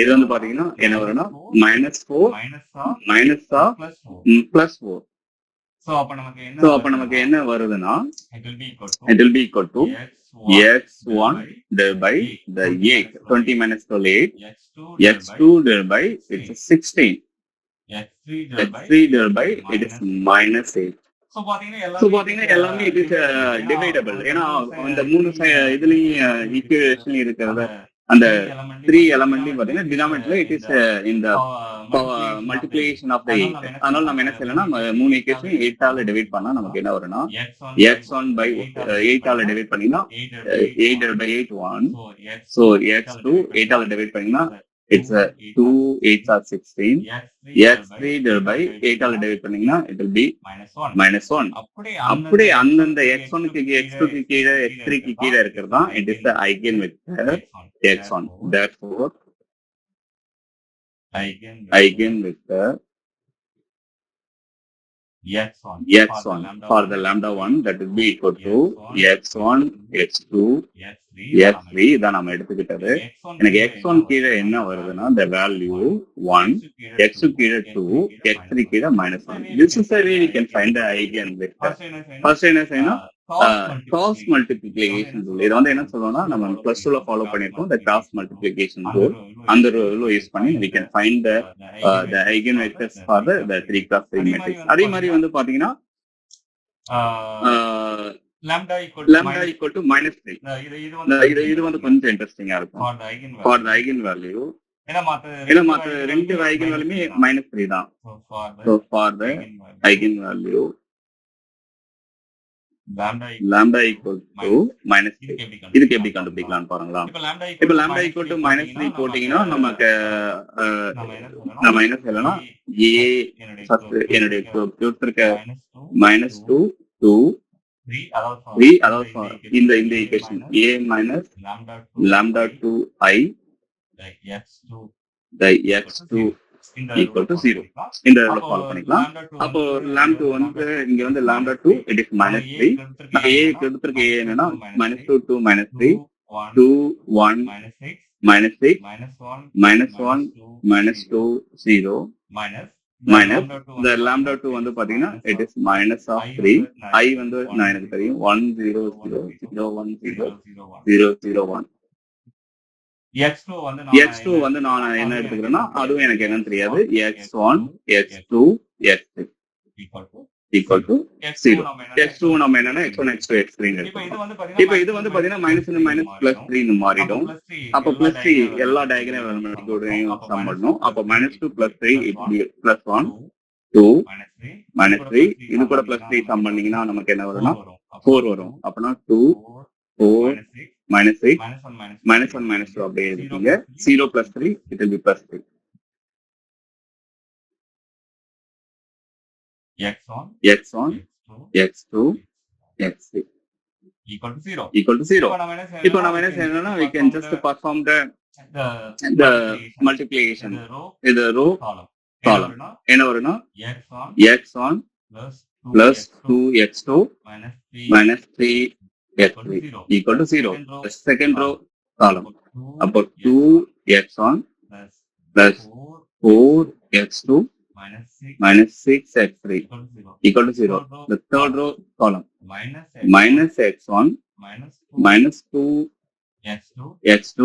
இது வந்து பாத்தீங்கன்னா என்ன வரும்னா -4 plus 4. So அப்ப நமக்கு என்ன வருதுன்னா it will be equal to x1 divided by the 8 20 minus 12 8 x2 divided by it's 16 x3 divided by it is -8. So பாத்தீங்கன்னா எல்லாமே it is dividable. ஏன்னா அந்த மூணு இதுலயும் ஈக்குவேஷன் இருக்கிறத அந்த 3 எலமெண்ட்லயும் பாத்தீங்கன்னா டினாமினேட்டர்ல இட் இஸ் இந்த மல்டிப்ளிகேஷன் ஆஃப் த 8. அதனால நம்ம என்ன செய்யலாம், மூணு ஈக்குவேஷன் 8 ஆல டிவைட் பண்ணா நமக்கு என்ன வரும்னா x1 by 8 ஆல டிவைட் பண்ணீங்கன்னா 8 by 8 1. So x2 8 ஆல டிவைட் பண்ணீங்கன்னா it's a 2 8s are 16. x3 divided by 8 all divide பண்ணீங்கன்னா it will be -1. அப்படியே அந்தந்த x1 க்கு x2 க்கு கீழே x3 க்கு கீழே இருக்கிறது தான் it is the eigenvector x1. Therefore eigenvector x1 for the lambda 1 that will be equal to x1 x2 x3 இதான் நம்ம எடுத்துக்கிட்டது. எனக்கு x1 கீழே என்ன வருதுன்னா the value 1, x2 கீழே 2, x3 கீழே -1. This is the way we can find the eigenvector. First என்ன செய்யணும், cross multiplication rule. இது வந்து என்ன சொல்லுவோம்னா நம்ம plus 2ல ஃபாலோ பண்ணிருக்கோம் the cross multiplication rule. அந்த ரூல் யூஸ் பண்ணி we can find the eigenvectors for the 3x3 matrix. அதே மாதிரி வந்து பாத்தீங்கன்னா lambda equal to -3. இது வந்து கொஞ்சம் இன்ட்ரெஸ்டிங்கா இருக்கும் for the eigenvalue. ஏன்னா மத்த ரெண்டு eigenvalueமே -3 தான். So for the eigenvalue lambda equal to -3. இதுக்கு எப்படி கண்டுபிடிக்கலாம்னு பாருங்களா. இப்ப lambda equal to -3 போட்டீங்கன்னா நமக்கு நம்ம என்ன சொல்லலாம், a என்னுடைய கொடுத்திருக்க -2 2 3 அதாவது இந்த equation a minus lambda 2i the x2 equal to 0 இந்த ஃபாலோ பண்ணிக்கலாம். அப்போ lambda 2 வந்து இங்க வந்து lambda 2 it is -3. நான் a கொடுத்திருக்க a என்னன்னா -2 2 -3 2 1 -6 -1 -2 0 minus the lambda 2 வந்து பாத்தீங்கன்னா it is minus of 3. I வந்து நான் எனக்கு தெரியும் 1 0 0 0 1 0 0 0 1. x2 வந்து நான் என்ன எடுத்துக்கிறேன்னா அதுவும் எனக்கு என்னன்னு தெரியாது. x1 x2 x3 equal to 0. x2 நம்ம என்னன்னா x1 x2 x3 இப்போ இது வந்து பாத்தீங்கன்னா -+3 மாறிடும். அப்ப +3 எல்லா டயகனல் எலிமெண்ட்ஸோடையும் சம் பண்ணனும். அப்ப -2 +3 +1 2 -3 இது கூட +3 சம் பண்ணீங்கன்னா நமக்கு என்ன வரும்னா 4 வரும். அப்பனா 2 4 -6 -1 -2 அப்படியே இருக்கீங்க. 0 +3 it will be +3. x1 x2 x3 equal to 0. இப்போ நம்ம என்ன செய்யணும்னா we can just perform the multiplication. இது row column என்ன வரும்னா x1 plus 2x2 minus 3x3 equal to 0. The second row column அப்போ 2x1 plus 4x2 minus 6x3 equal to 0. The third row column minus x1 minus 2x2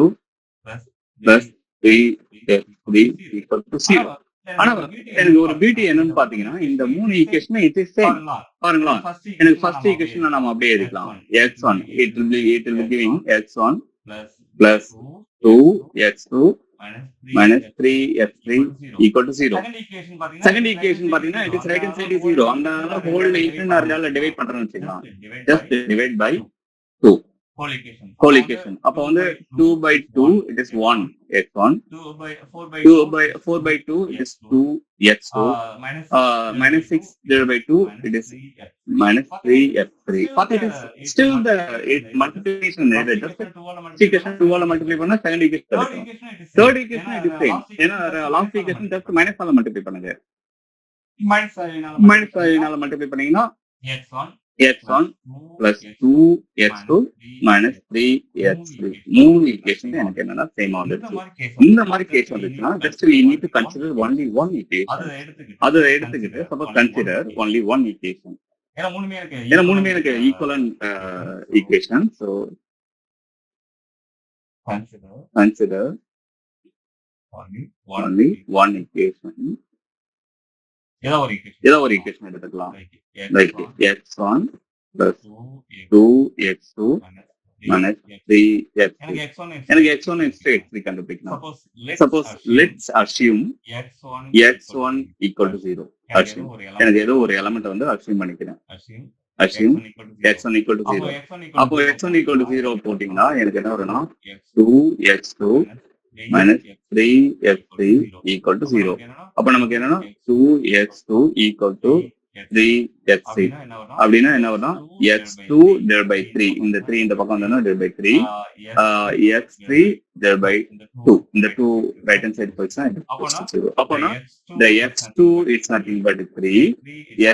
plus 3x3 equal to 0. ஆனா எனக்கு ஒரு beauty என்னன்னு பாத்தீங்கன்னா இந்த மூணு equation it is same. பாருங்களா, எனக்கு ஃபர்ஸ்ட் ஈக்குவேஷன் நம்ம அப்படியே எழுதிக்கலாம். x1 it will be giving x1 plus 2x2 minus 3x3 equal to 0. Second equation பாத்தீங்கன்னா it is right hand side is 0. அந்த ஹோல் ஈக்குவேஷன் நான் டிவைட் பண்றேன்னு வெச்சுக்கலாம். just divide by 2 whole equation. அப்ப வந்து 2/2 it is 1 x1 4 by 2 it is 2 x2 minus 6 divided by 2 it is minus 3 x3. but it is still the multiplication method. just equation 2 ஆல multiply பண்ணா second equation கிடைக்கும். Third equation it is same. ஏன்னா last equation just minus ஆல multiply பண்ணுங்க. Minus ஆல multiply பண்ணீங்கன்னா x1 plus 2x2 minus 3x3 மூணு equation எனக்கு என்னன்னா சேம் வந்துச்சு. இந்த மாதிரி கேஸ் வந்துச்சுன்னா just we need to consider only one equation. அதை எடுத்துக்கிட்டு suppose consider only one equation. ஏன்னா மூணுமே எனக்கு equivalent equation. so consider only one equation. ஏதோ ஒரு ஈக்குவேஷன் எடுத்துக்கலாம். like x1 plus 2x2 minus 3x3. எனக்கு x1 x3 கண்டுபிடிக்கணும். suppose let's assume x1 equal to 0. assume எனக்கு ஏதோ ஒரு எலிமெண்ட் வந்து அஸ்யூம் பண்ணிக்கிறேன். assume x1 equal to 0. அப்போ x1 equal to 0 போட்டீங்கன்னா எனக்கு என்ன வரும்னா 2x2 minus 3x3 equal to 0. அப்ப நமக்கு என்னன்னா 2x2 equal to 3x3 அப்படின்னா என்ன வரும் x2 divided by 3 இந்த 3 இந்த பக்கம் வந்தா divided by 3 x3 divided by 2 இந்த 2 right hand side போயிடுச்சுன்னா அப்போனா the x2 it's nothing but 3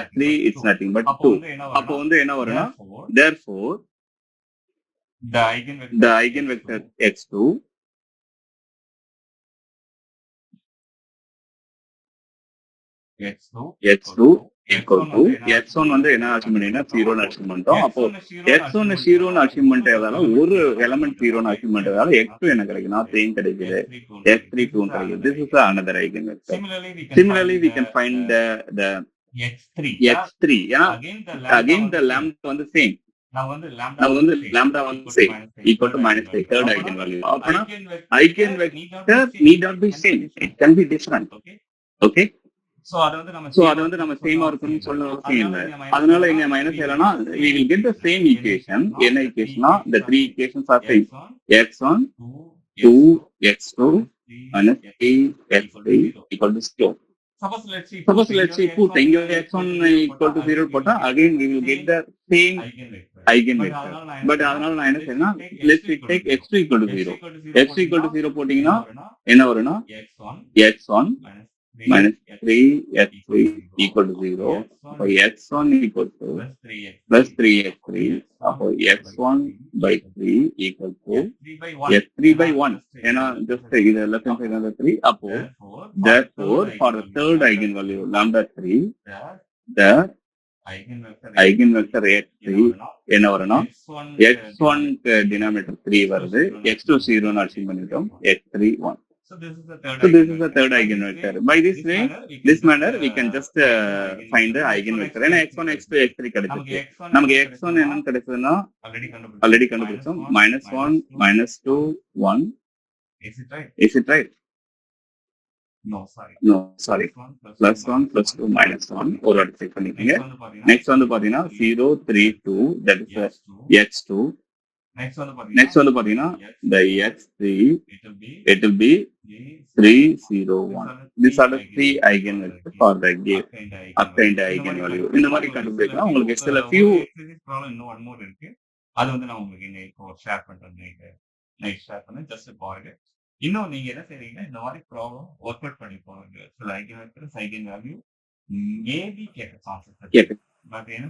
x3 it's nothing but 2 அப்போ வந்து என்ன வரும்னா therefore the eigenvector x2 equal to x1 வந்து என்ன அசியூம் பண்ணினா 0 னு அசியூம் பண்ணிட்டோம். அப்போ x1 0 னு அசியூம் பண்ணிட்டதால ஒரு எலிமெண்ட் 0 னு அசியூம் பண்ணிட்டதால x2 என்ன கிடைக்கும்னா 3 கிடைக்குது, x3 2 கிடைக்குது. This is another eigenvector. Similarly we can find the x3 ஏன்னா again the lambda வந்து same. now வந்து lambda வந்து same equal to -5 third eigenvalue. அப்பனா eigenvector need not be same, it can be different. Okay, so அது வந்து நம்ம சேமா இருக்கும்னு சொல்ல அவசியம் இல்லை. அதனால இங்க minus செய்யலன்னா we will get the same equation. என்ன equationனா the three equations are same. x1 2x2 minus 3x3 equal to 0. Suppose let's see put இங்க x1 equal to 0 போட்டா again we will get the same eigenvector. But அதனால நான் என்ன செய்யறேன்னா let's take x2 equal to 0. x2 equal to 0 போட்டீங்கன்னா என்ன வரும்னா x1 minus 3x3 equal to 0. So x1 equal to plus 3x3. So x1 by 3 equal to x3 by 1. ஏன்னா just இது left hand side அந்த 3. அப்போ therefore for the third eigenvalue lambda 3 the eigenvector x3 என்ன வரும்னா x1 denominator 3 வருது, x2 0 னு assume பண்ணிட்டோம், x3 1. So this is the third eigenvector. By this way, this manner we can just find the eigenvector. ஏன்னா x1 x2 x3 கிடைச்சிருக்கு. நமக்கு x1 என்னன்னு கிடைச்சதுன்னா already கண்டுபிடிச்சோம், -1 -2 1. Is it right? No, sorry. +1 +2 -1 ஒரு வாட்டி செக் பண்ணிக்கங்க. நெக்ஸ்ட் வந்து பாத்தீங்கன்னா 0 3 2 that is x2. Next வந்து பாத்தீங்கன்னா the x3 it will be 3 0 1. These are the three eigenvectors for the obtained eigenvalue. இந்த மாதிரி கண்டுபிடிக்கலாம். உங்களுக்கு சில few
இன்னும் ஒன் மோர் இருக்கு, அது வந்து நான் உங்களுக்கு இப்போ ஷேர் பண்றேன், நைட் ஷேர் பண்ணேன், ஜஸ்ட் பாருங்க. இன்னும் நீங்க என்ன செய்றீங்கன்னா இந்த மாதிரி ப்ராப்ளம் ஒர்க் அவுட் பண்ணி போறீங்க. சில eigenvectors eigenvalue மேபி கேட்க சான்சஸ் இருக்கு. பட் என்ன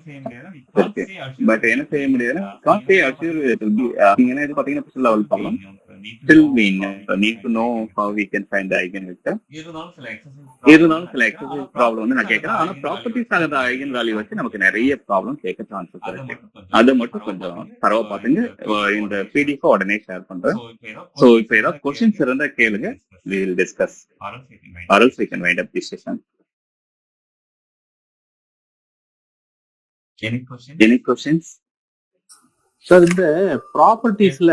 செய்ய முடியாதுன்னா can't say assure it will be. நீங்க என்ன இது பாத்தீங்கன்னா first level problem still we need to know how we can find the eigenvector. இருந்தாலும் சில எக்ஸசைஸ் ப்ராப்ளம் வந்து நான் கேட்கறேன். ஆனா ப்ராப்பர்ட்டிஸ் ஆகிற ஐகன் வேல்யூ வச்சு நமக்கு நிறைய ப்ராப்ளம் கேட்க சான்சஸ் இருக்கு. அதை மட்டும் கொஞ்சம் தரவா பாத்துங்க. இந்த பிடிஎஃப் உடனே ஷேர் பண்றேன். சோ இப்போ ஏதாவது கொஸ்டின்ஸ் இருந்தா கேளுங்க, we will discuss or else we can wind up this session. Any questions?
Sir இந்த ப்ராப்பர்ட்டிஸ்ல